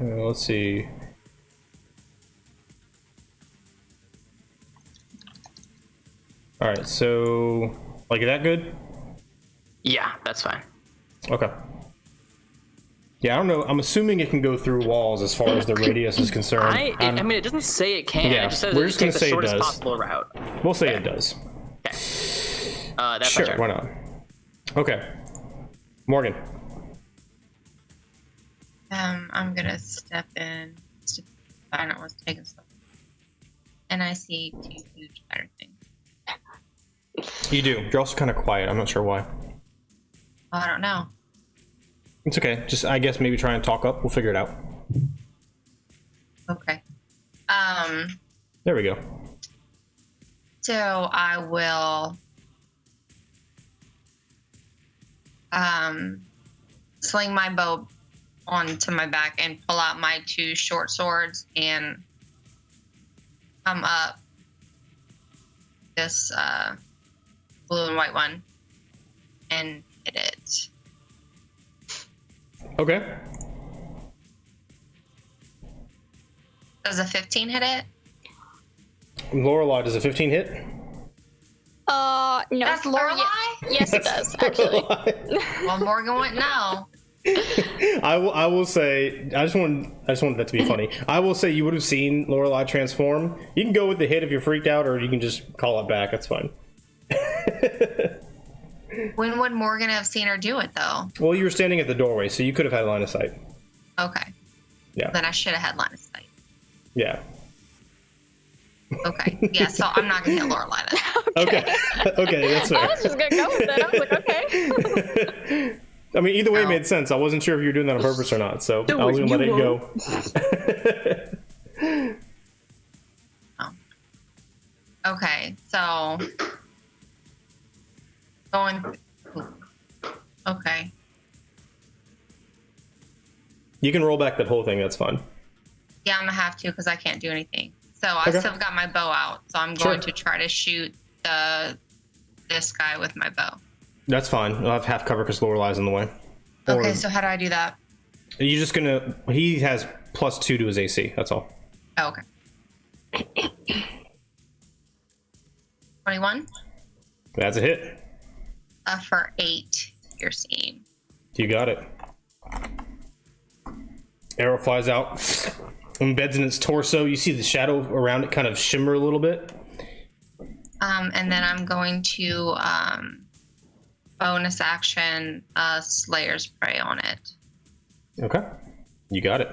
Let's see. All right, so like is that good? Yeah, that's fine. Okay. Yeah, I don't know. I'm assuming it can go through walls as far as the radius is concerned. I mean, it doesn't say it can. Yeah, It just says we're it just gonna takes the say it shortest does. possible route. We'll say it does. That's Sure, my turn. why not? Okay. Morgan. I'm gonna step in. I don't want to take a step. And I see 2 huge spider things. You do. You're also kind of quiet. I'm not sure why. Well, I don't know. It's okay. Just, I guess, maybe try and talk up. We'll figure it out. Okay. There we go. So I will sling my bow onto my back and pull out my 2 short swords and come up this blue and white one and hit it. Okay. Does a 15 hit it? Lorelai, does a 15 hit? No. That's Lorelai? Yes, it does, actually. Well, Morgan wouldn't know. I will say, I just wanted that to be funny. I will say you would have seen Lorelai transform. You can go with the hit if you're freaked out, or you can just call it back. That's fine. When would Morgan have seen her do it, though? Well, you were standing at the doorway, so you could have had line of sight. Okay. Yeah. Then I should have had line of sight. Yeah. Okay. Yeah, so I'm not going to hit Lorelai then. Okay. Okay, that's fair. I was just gonna go with it. I was like, okay. I mean, either way made sense. I wasn't sure if you were doing that on purpose or not, so I was gonna let it go. Okay, so going. Okay. You can roll back that whole thing. That's fine. Yeah, I'm gonna have to because I can't do anything. So I Okay. still got my bow out, so I'm going to try to shoot this guy with my bow. That's fine. I'll have half cover because Lorelai's in the way. Okay, so how do I do that? You're just gonna. He has +2 to his AC. That's all. Oh, okay. 21 That's a hit. for 8 piercing. You got it. Arrow flies out, embeds in its torso. You see the shadow around it kind of shimmer a little bit. And then I'm going to bonus action Slayer's Prey on it. Okay. You got it.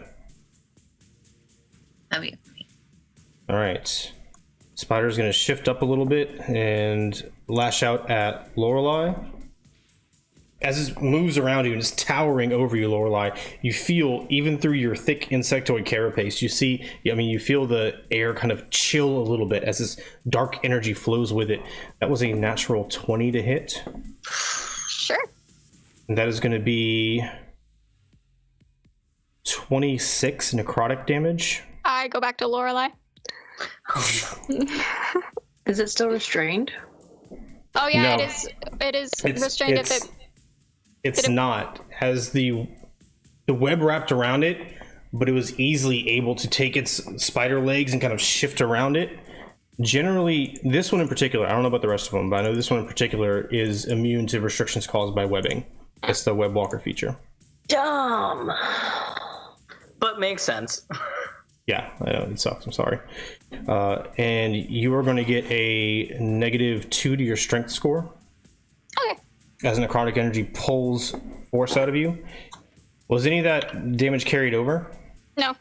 That'd be it for me. All right. Spider's going to shift up a little bit and lash out at Lorelai. As it moves around you and is towering over you, Lorelai, you feel, even through your thick insectoid carapace, you feel the air kind of chill a little bit as this dark energy flows with it. That was a natural 20 to hit. Sure. And that is going to be 26 necrotic damage. I go back to Lorelai. Is it still restrained? Oh yeah, No. it is restrained if it. It's not. Has the web wrapped around it, but it was easily able to take its spider legs and kind of shift around it. Generally, this one in particular, I don't know about the rest of them, but I know this one in particular is immune to restrictions caused by webbing. It's the web walker feature. Dumb. But makes sense. Yeah, I know, it sucks. I'm sorry. And you are going to get a -2 to your strength score. Okay. As necrotic energy pulls force out of you. Was any of that damage carried over? No.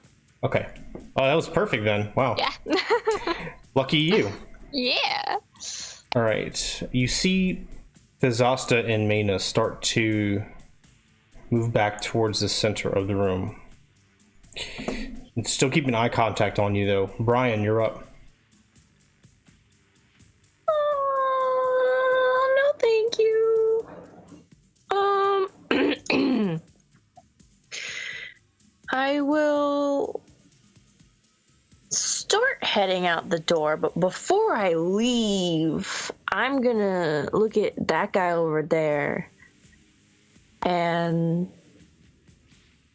Okay. Oh, that was perfect then. Wow. Yeah. Lucky you. Yeah. All right. You see Thezasta and Maina start to move back towards the center of the room. Still keeping eye contact on you, though. Brian, you're up. No, thank you. I will start heading out the door, but before I leave, I'm gonna look at that guy over there and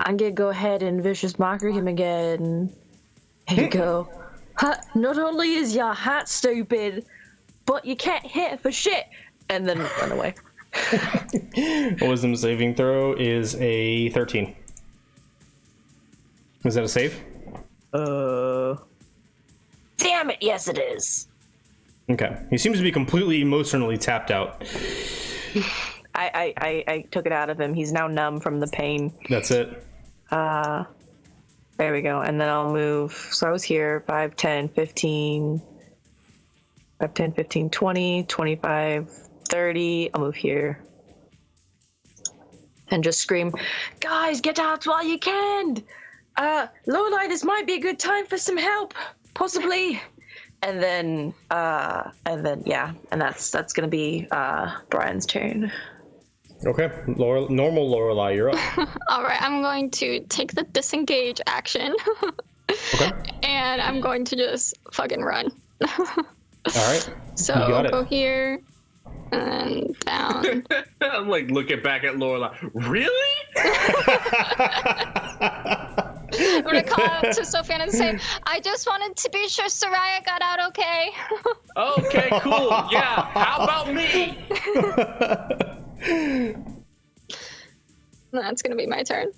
I'm gonna go ahead and vicious mockery him again. Here you go. Not only is your hat stupid, but you can't hit for shit. And then run away. Wisdom saving throw is a 13. Is that a save? Damn it, yes it is. Okay. He seems to be completely emotionally tapped out. I took it out of him. He's now numb from the pain. That's it. There we go. And then I'll move. So I was here 5, 10, 15, 5, 10, 15, 20, 25, 30. I'll move here. And just scream, guys, get out while you can. Lorelai, this might be a good time for some help. Possibly. And then yeah. And that's gonna be Brian's turn. Okay. Normal Lorelai, you're up. All right, I'm going to take the disengage action. Okay. And I'm going to just fucking run. All right. So You got it. go here and down. I'm like looking back at Lorelai. Really? I'm gonna call out to Sofiane and say, I just wanted to be sure Seraia got out okay. Okay, cool. Yeah. How about me? That's gonna be my turn.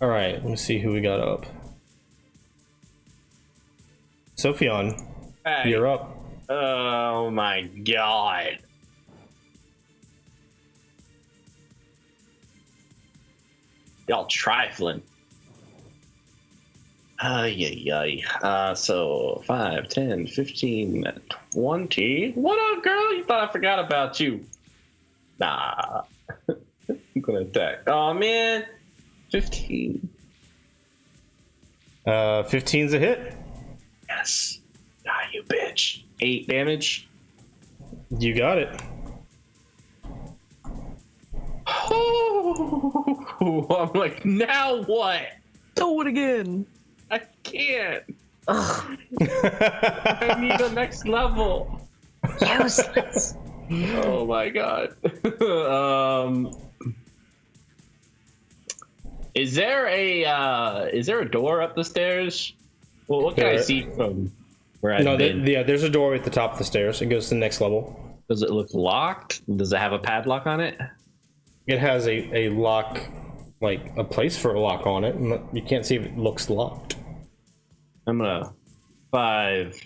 All right. Let me see who we got up. Sofiane, Hey. you're up. Oh my god. Y'all trifling. So 5, 10, 15, 20. What up, girl? You thought I forgot about you. Nah. I'm gonna attack. Oh man. 15. 15's a hit. Yes. Ah, you bitch. 8 damage. You got it. Oh, I'm like, now what? Do it again. I can't. I need the next level. Useless. Oh my god. Is there a door up the stairs? Well, what can I see from where I've been? There's a door at the top of the stairs. It goes to the next level. Does it look locked? Does it have a padlock on it? It has a lock, like a place for a lock on it. You can't see if it looks locked. I'm gonna 5,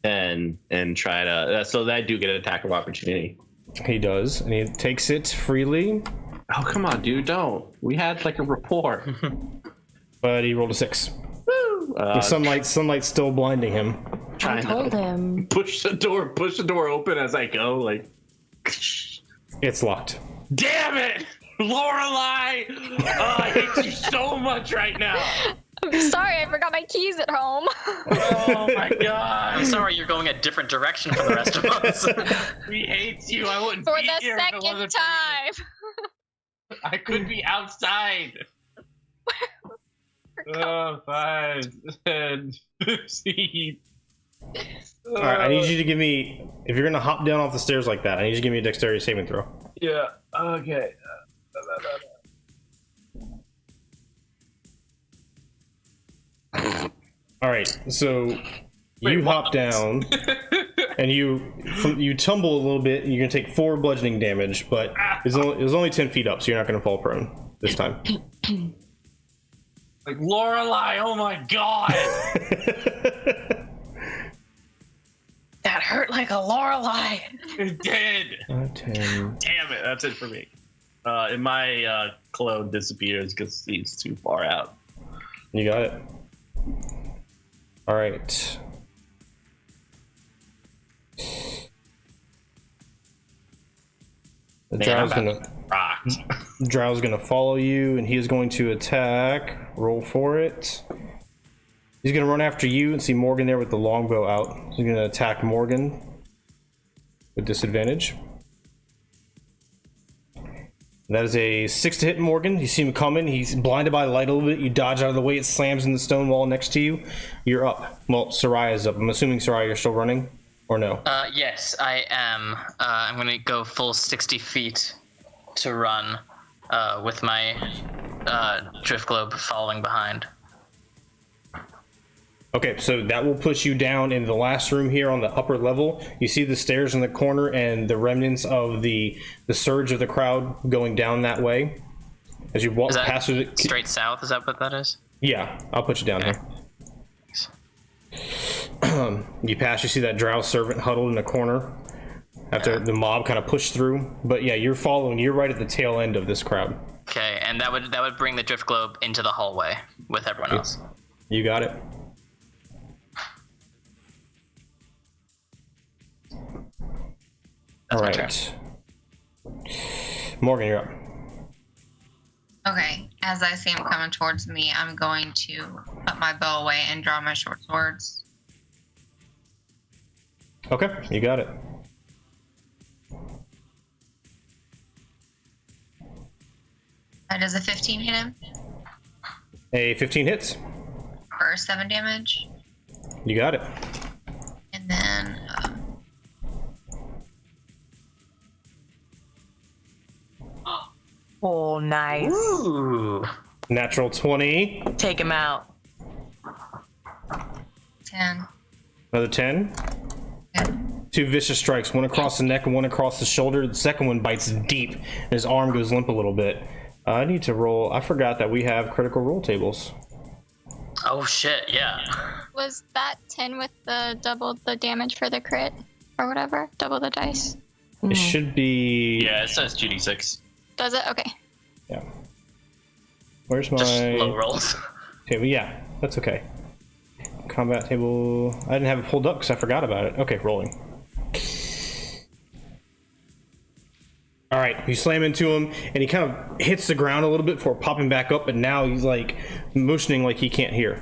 10, and try to. So that I do get an attack of opportunity. He does, and he takes it freely. Oh come on, dude! Don't. We had like a rapport. But he rolled a 6. Woo! The sunlight's still blinding him. I Trying told to him. push the door open as I go. Like, It's locked. damn it, Lorelai! Oh, I hate you so much right now. I'm sorry, I forgot my keys at home. Oh my god. I'm sorry you're going a different direction from the rest of us. We hate you. I wouldn't For be the here if it second wasn't for time. you. I could be outside. 5, 10, 15. All right, I need you to give me. If you're gonna hop down off the stairs like that, I need you to give me a dexterity saving throw. Yeah. Okay. All right, so you hop down, and you tumble a little bit. And you're gonna take 4 bludgeoning damage, but it was only 10 feet up, so you're not gonna fall prone this time. Like Lorelai, oh my god. That hurt like a Lorelai. It did. 10. Damn it. That's it for me. And my clone disappears because he's too far out. You got it. All right. The Drow's gonna follow you, and he is going to attack. Roll for it. He's gonna run after you and see Morgan there with the longbow out. He's gonna attack Morgan with disadvantage. That is a 6 to hit Morgan. You see him coming. He's blinded by the light a little bit. You dodge out of the way. It slams in the stone wall next to you. You're up. Well, Seraia's up. I'm assuming Seraia, you're still running, or no? Yes, I am. I'm going to go full 60 feet to run with my drift globe following behind. Okay, so that will push you down in the last room here on the upper level. You see the stairs in the corner and the remnants of the surge of the crowd going down that way. As you walk past through the... Straight south, is that what that is? Yeah, I'll put you down here. You pass, you see that drow servant huddled in the corner after the mob kind of pushed through. But yeah, you're right at the tail end of this crowd. Okay, and that would bring the drift globe into the hallway with everyone else. You got it. All right. Morgan, you're up. Okay, as I see him coming towards me, I'm going to put my bow away and draw my short swords. Okay, you got it. Does a 15 hit him? A 15 hits. For 7 damage. You got it. And then... Oh, nice. Ooh. Natural 20. Take him out. 10. Another 10. Yeah. 2 vicious strikes, one across the neck and one across the shoulder. The second one bites deep, and his arm goes limp a little bit. I need to roll. I forgot that we have critical roll tables. Oh shit, yeah. Was that 10 with the double the damage for the crit or whatever? Double the dice. It should be... Yeah, it says 2d6. Does it? Okay. Yeah. Where's my... Just low rolls. table? Yeah, that's okay. Combat table... I didn't have it pulled up because I forgot about it. Okay, rolling. All right, you slam into him, and he kind of hits the ground a little bit before popping back up, and now he's like motioning like he can't hear.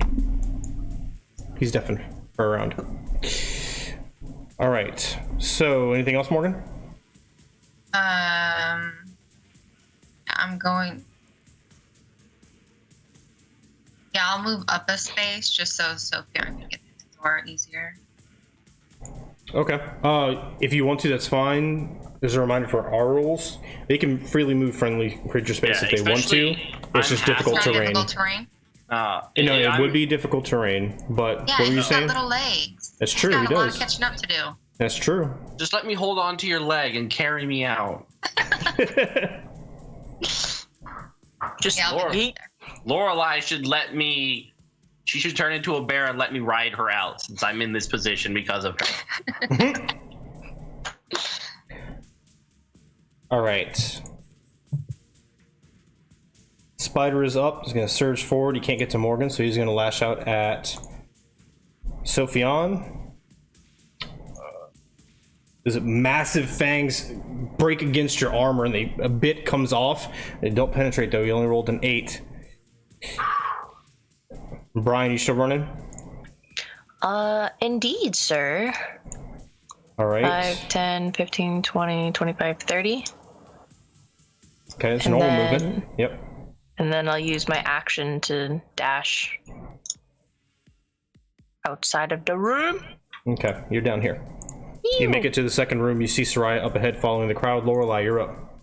He's deafened for a round. All right, so anything else, Morgan? I'm going... Yeah, I'll move up a space just so Sofiane can get to the door easier. Okay. If you want to, that's fine. There's a reminder for our rules. They can freely move friendly creature space if they want to. It's just difficult terrain. Difficult terrain? It would be difficult terrain, but Yeah, what were you he's saying? got little legs. That's true, He's he got a lot does. of catching up to do. That's true. Just let me hold on to your leg and carry me out. Just Yeah, I'll Lord. be Lorelai should let me... She should turn into a bear and let me ride her out since I'm in this position because of her. All right. Spider is up. He's going to surge forward. He can't get to Morgan, so he's going to lash out at Sofiane. There's massive fangs break against your armor, and a bit comes off. They don't penetrate, though. You only rolled an 8. Brian, you still running? Indeed, sir. All right. 5, 10, 15, 20, 25, 30. Okay, it's And normal then- movement. Yep. And then I'll use my action to dash outside of the room. Okay, you're down here. You make it to the second room. You see Seraia up ahead following the crowd. Lorelai, you're up.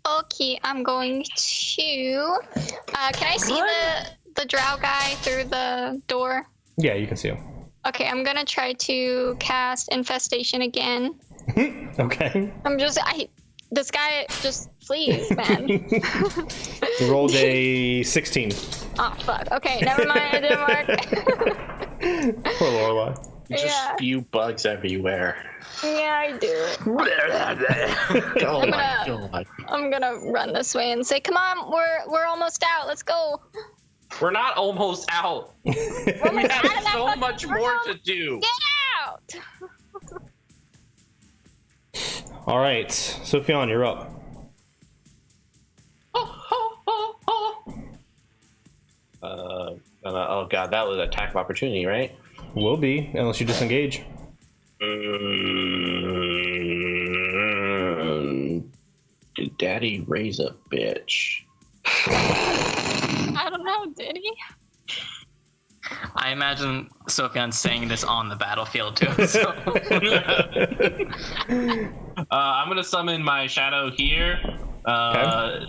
Okay, I'm going to. Can I see the drow guy through the door? Yeah, you can see him. Okay, I'm gonna try to cast infestation again. Okay. This guy just flees, man. You rolled a 16. Oh fuck. Okay, never mind. It didn't work. Poor Lorelai. You just Yeah. spew bugs everywhere. Yeah, I do. Oh my god. I'm gonna run this way and say, "Come on, we're almost out. Let's go." We're not almost out. We almost out of have that so fucking much more room. to do. Get out! All right, Sofiane, you're up. Oh god, that was an attack of opportunity, right? Will be, unless you disengage. Did Daddy raise a bitch? I don't know, did he? I imagine Sofiane saying this on the battlefield to himself. I'm gonna summon my shadow here,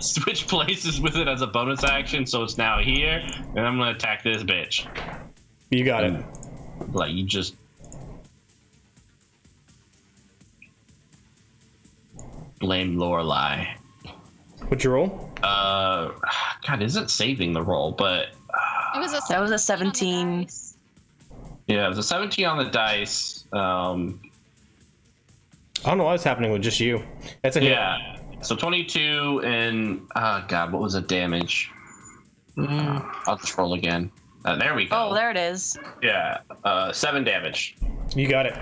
switch places with it as a bonus action, so it's now here, and I'm gonna attack this bitch. You got it. Like, you just... blame Lorelai. What's your roll? God, isn't saving the roll, but... It was That was a 17. Yeah, it was a 17 on the dice. I don't know what's happening with just you. That's a hit. Yeah, so 22 and... God, what was the damage? I'll just roll again. There we go. Oh, there it is. Yeah, 7 damage. You got it.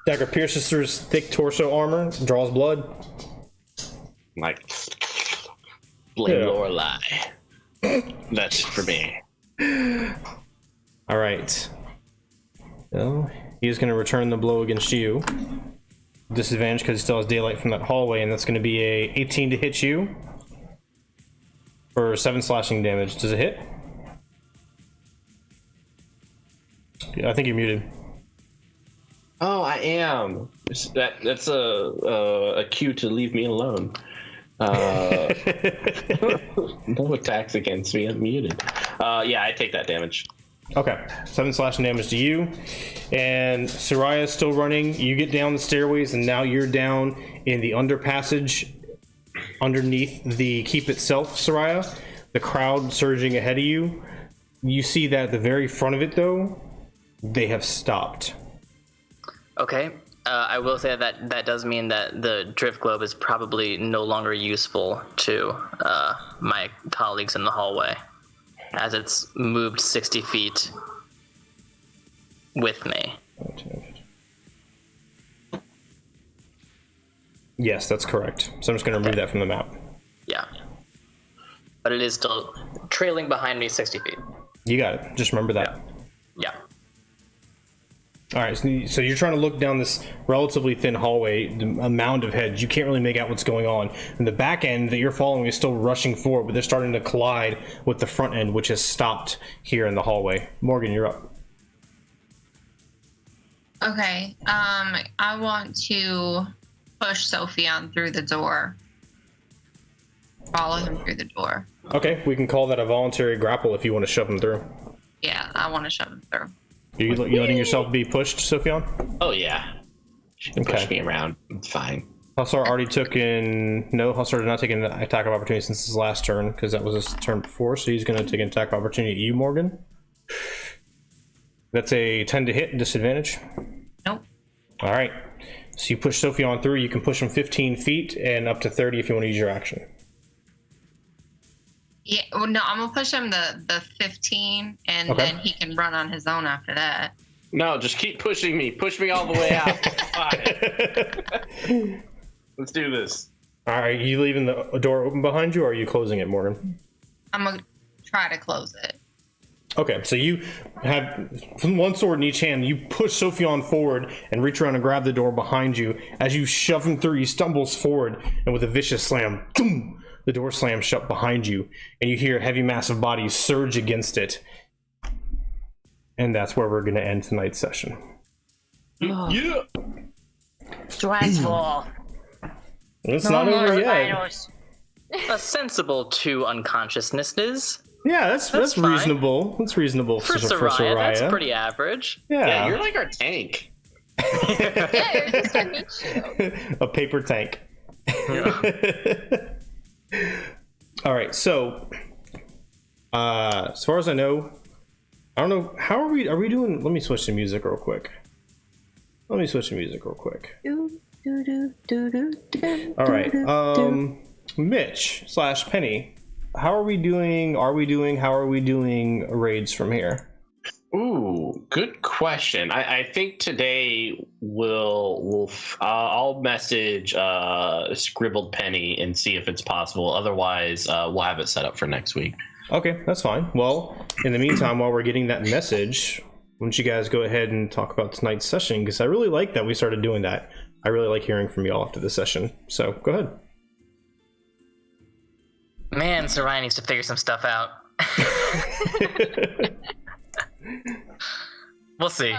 Dagger pierces through his thick torso armor, draws blood. Like, blame Yeah. Lorelai. That's it for me. All right. Well, he is going to return the blow against you. Disadvantage because he still has daylight from that hallway, and that's going to be a 18 to hit you for 7 slashing damage. Does it hit? Yeah, I think you're muted. Oh, I am. That's a cue to leave me alone. No attacks against me. I'm muted. Yeah, I take that damage. Okay, 7 slashing damage to you, and Seraia is still running. You get down the stairways, and now you're down in the underpassage underneath the keep itself, Seraia. The crowd surging ahead of you. You see that at the very front of it, though, they have stopped. Okay. I will say that does mean that the drift globe is probably no longer useful to my colleagues in the hallway, as it's moved 60 feet with me. Yes, that's correct. So I'm just going to remove that from the map. Yeah. But it is still trailing behind me 60 feet. You got it. Just remember that. Yeah. All right, so you're trying to look down this relatively thin hallway, a mound of heads. You can't really make out what's going on. And the back end that you're following is still rushing forward, but they're starting to collide with the front end, which has stopped here in the hallway. Morgan, you're up. Okay. I want to push Sofiane through the door. Follow him through the door. Okay, we can call that a voluntary grapple if you want to shove him through. Yeah, I want to shove him through. You letting yourself be pushed, Sofiane? Oh, yeah. She can push me around. It's fine. Hussar already took in... No, Hussar did not take an attack of opportunity since his last turn, because that was his turn before, so he's going to take an attack of opportunity at you, Morgan. That's a 10 to hit, disadvantage. Nope. All right. So you push Sofiane through. You can push him 15 feet and up to 30 if you want to use your action. Yeah, well, no, I'm gonna push him the 15, and Okay. then he can run on his own after that. No, just keep pushing me. Push me all the way out. Fine. Let's do this. All right. You leaving the door open behind you, or are you closing it, Morgan? I'm gonna try to close it. Okay, so you have one sword in each hand. You push Sofiane forward and reach around and grab the door behind you. As you shove him through, he stumbles forward, and with a vicious slam, boom, the door slams shut behind you, and you hear a heavy mass of bodies surge against it. And that's where we're going to end tonight's session. Yeah. Stressful. It's not over yet. A sensible 2 unconsciousnesses. Yeah, that's fine. reasonable. That's reasonable For Seraia, that's pretty average. Yeah, you're like our tank. Yeah, you're just a meat shield. A paper tank. All right, so as far as I know, I don't know, how are we doing? Let me switch to music real quick. All right, Mitch / Penny, how are we doing raids from here? Ooh, good question. I think today I'll message Scribbled Penny and see if it's possible. Otherwise, we'll have it set up for next week. Okay, that's fine. Well, in the meantime, while we're getting that message, why don't you guys go ahead and talk about tonight's session? Because I really like that we started doing that. I really like hearing from you all after the session. So go ahead. Man, Seraia needs to figure some stuff out. We'll see.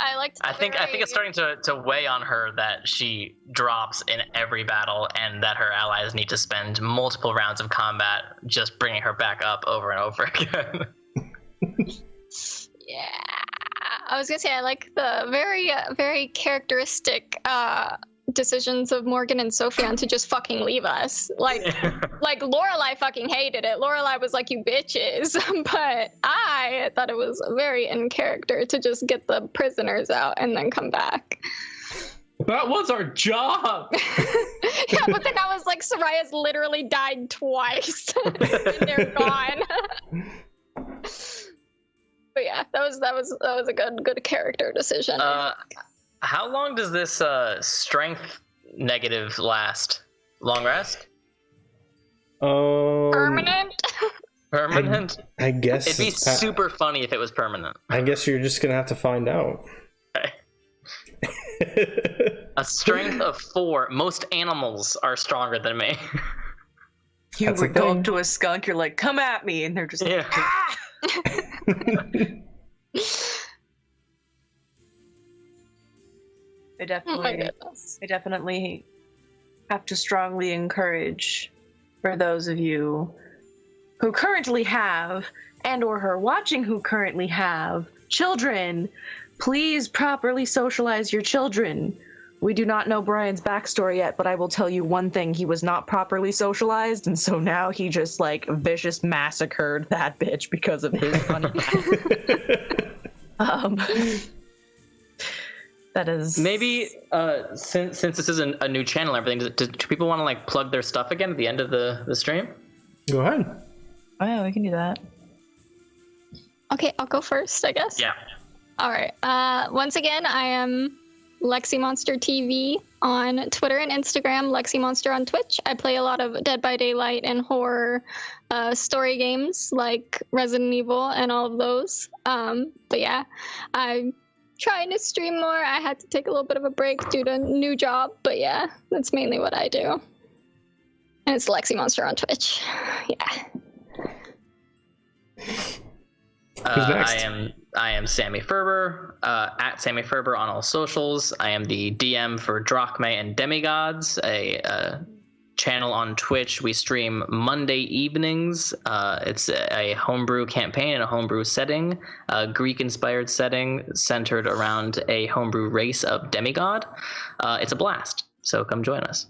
I liked. I think it's starting to weigh on her that she drops in every battle, and that her allies need to spend multiple rounds of combat just bringing her back up over and over again. Yeah, I was gonna say I like the very, very characteristic decisions of Morgan and Sofiane to just fucking leave us. Like Lorelai fucking hated it. Lorelai was like, "You bitches," but I thought it was very in character to just get the prisoners out and then come back. That was our job. Yeah, but then I was like, Soraya's literally died twice. And they're gone. But yeah, that was a good character decision. How long does this strength negative last? Long rest? Permanent? Permanent? I guess it'd be super funny if it was permanent. I guess you're just gonna have to find out. Okay. A strength of 4. Most animals are stronger than me. You would go up to a skunk, you're like, "Come at me," and they're just like, "Ah!" I definitely have to strongly encourage, for those of you who currently have, and or who are watching who currently have children, please properly socialize your children. We do not know Brian's backstory yet, but I will tell you one thing: he was not properly socialized, and so now he just like vicious massacred that bitch because of his funny That is maybe since this is a new channel and everything, do people want to like plug their stuff again at the end of the stream? Go ahead. Oh yeah, we can do that. Okay, I'll go first, I guess. Yeah. All right. Once again, I am Lexi Monster TV on Twitter and Instagram, Lexi Monster on Twitch. I play a lot of Dead by Daylight and horror story games like Resident Evil and all of those. But yeah, I'm trying to stream more. I had to take a little bit of a break due to a new job, but yeah, that's mainly what I do. And it's Lexi Monster on Twitch. Yeah. Who's next? I am Sammy Ferber, at Sammy Ferber on all socials. I am the DM for Drachme and Demigods, a channel on Twitch. We stream Monday evenings. It's a homebrew campaign in a homebrew setting, a Greek-inspired setting centered around a homebrew race of demigod. It's a blast, so come join us.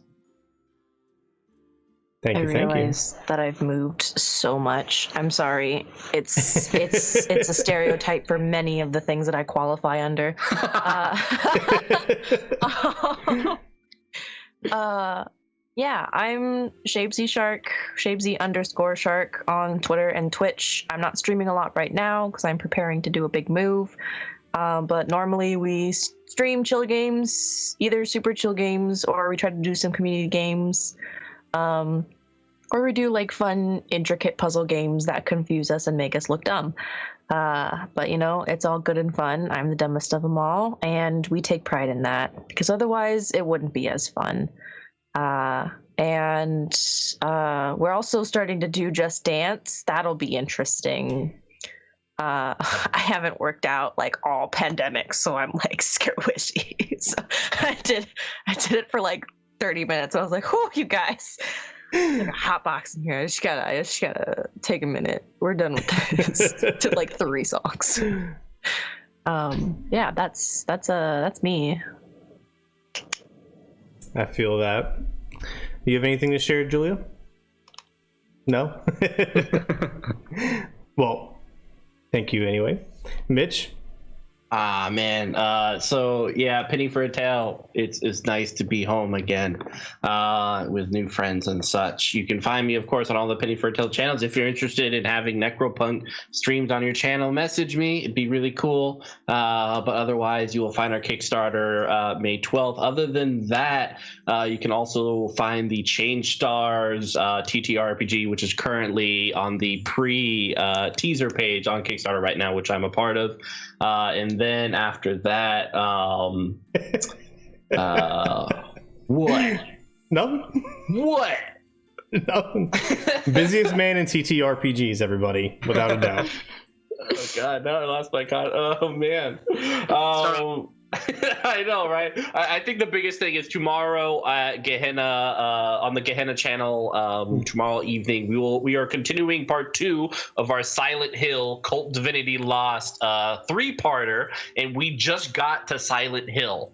Thank you. I realize that I've moved so much. I'm sorry. It's a stereotype for many of the things that I qualify under. Yeah, I'm Shaybsy Shark, Shaybsy_Shark on Twitter and Twitch. I'm not streaming a lot right now because I'm preparing to do a big move. But normally we stream chill games, either super chill games, or we try to do some community games. Or we do like fun, intricate puzzle games that confuse us and make us look dumb. But you know, it's all good and fun. I'm the dumbest of them all, and we take pride in that because otherwise it wouldn't be as fun. And we're also starting to do Just Dance. That'll be interesting. I haven't worked out like all pandemic, so I'm like scared-wishy. So I did it for like 30 minutes. I was like, "Oh, you guys, like a hot box in here. I just gotta take a minute. We're done with this." Did like 3 songs. Yeah, that's me. I feel that. You have anything to share, Julia? No? Well, thank you anyway. Mitch? Man. So yeah, penny for a tale. It's nice to be home again, with new friends and such. You can find me, of course, on all the Penny for a Tale channels. If you're interested in having Necropunk streamed on your channel, message me. It'd be really cool. But otherwise, you will find our Kickstarter May 12th. Other than that, you can also find the Change Stars TTRPG, which is currently on the pre-teaser page on Kickstarter right now, which I'm a part of. And then after that, what? No? What? No. Busiest man in TTRPGs, everybody, without a doubt. Oh god, no, I lost my con. Oh man. I know, right? I think the biggest thing is tomorrow at Gehenna, on the Gehenna channel, tomorrow evening, we are continuing part 2 of our Silent Hill Cult Divinity Lost 3-parter, and we just got to Silent Hill.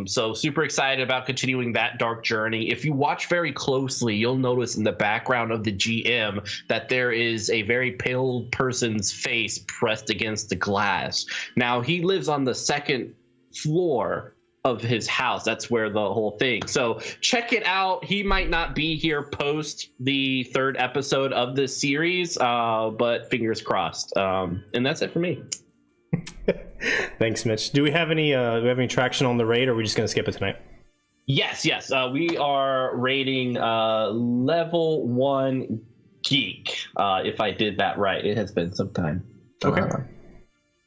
So super excited about continuing that dark journey. If you watch very closely, you'll notice in the background of the GM that there is a very pale person's face pressed against the glass. Now, he lives on the 2nd floor of his house. That's where the whole thing. So check it out. He might not be here post the 3rd episode of this series, but fingers crossed. And that's it for me. Thanks, Mitch. Do we have any traction on the raid, or are we just gonna skip it tonight? Yes. We are rating level 1 geek. If I did that right, it has been some time. Okay.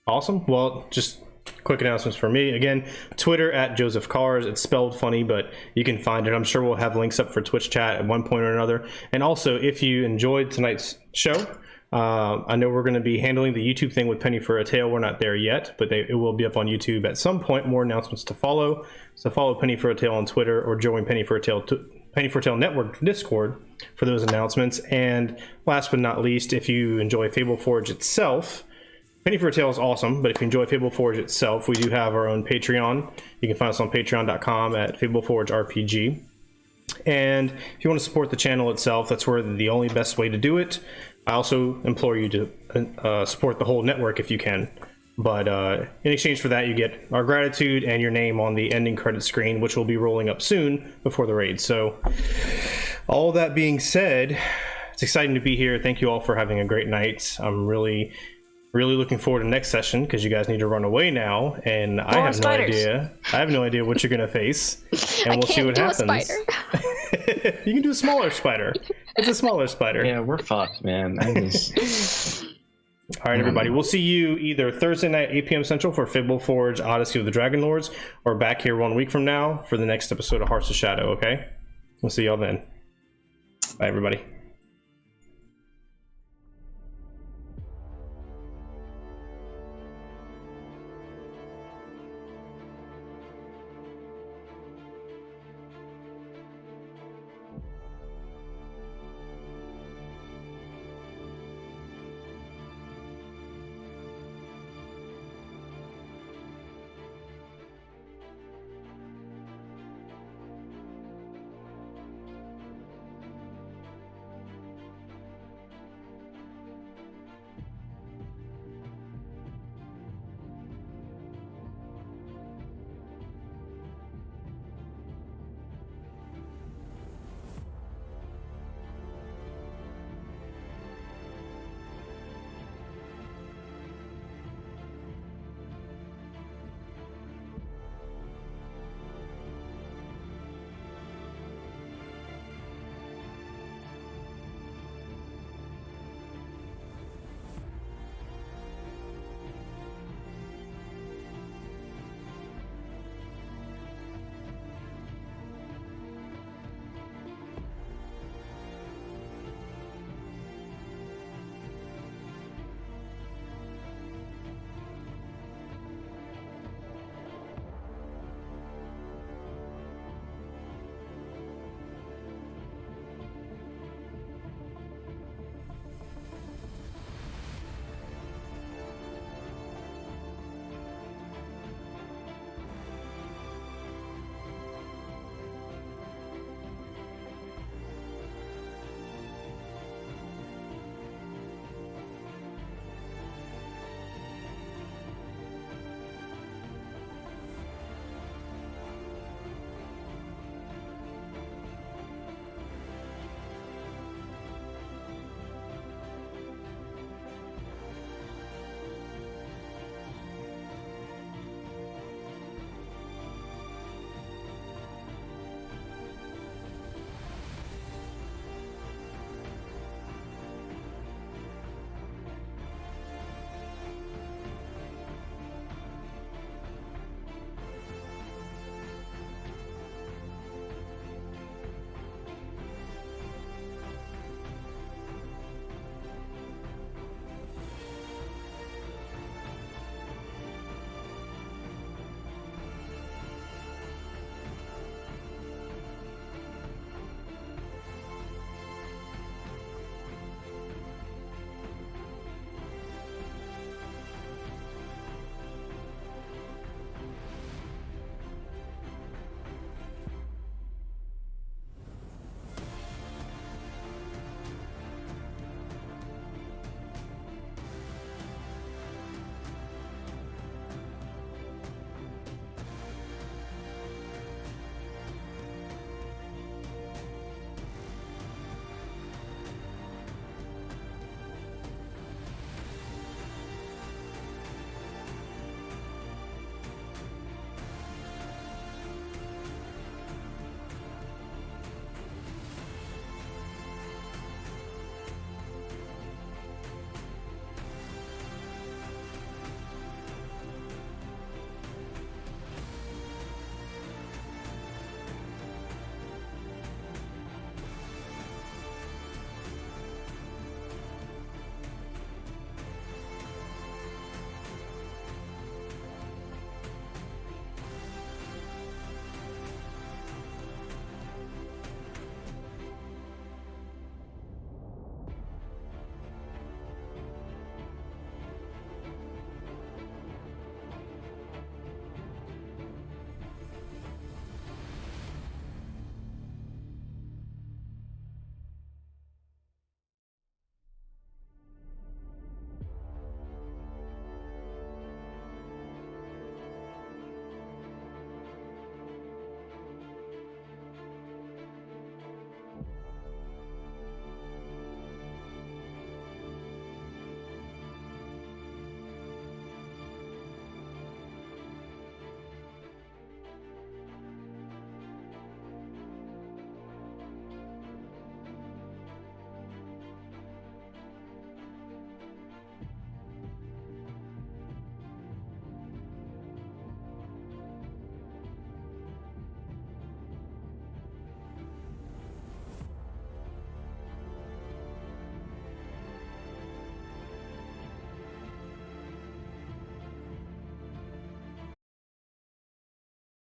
Awesome. Well, just quick announcements for me. Again, Twitter at Joseph Kahrs. It's spelled funny, but you can find it. I'm sure we'll have links up for Twitch chat at one point or another. And also, if you enjoyed tonight's show, I know we're going to be handling the YouTube thing with Penny for a Tale. We're not there yet, but it will be up on YouTube at some point. More announcements to follow. So follow Penny for a Tale on Twitter, or join Penny for a Tale Network Discord for those announcements. And last but not least, if you enjoy Fableforge itself, Penny for a Tale is awesome, but if you enjoy Fableforge itself, we do have our own Patreon. You can find us on patreon.com at Fableforge RPG. And if you want to support the channel itself, that's where the only best way to do it. I also implore you to support the whole network if you can. But in exchange for that, you get our gratitude and your name on the ending credit screen, which will be rolling up soon before the raid. So all that being said, it's exciting to be here. Thank you all for having a great night. I'm really looking forward to next session, because you guys need to run away now, and I have no idea. I have no idea what you're gonna face, and we'll see what happens. You can do a smaller spider. It's a smaller spider. Yeah, we're fucked, man. All right, everybody. We'll see you either Thursday night, 8 p.m. Central for Fableforge Odyssey of the Dragon Lords, or back here 1 week from now for the next episode of Hearts of Shadow. Okay, we'll see y'all then. Bye, everybody.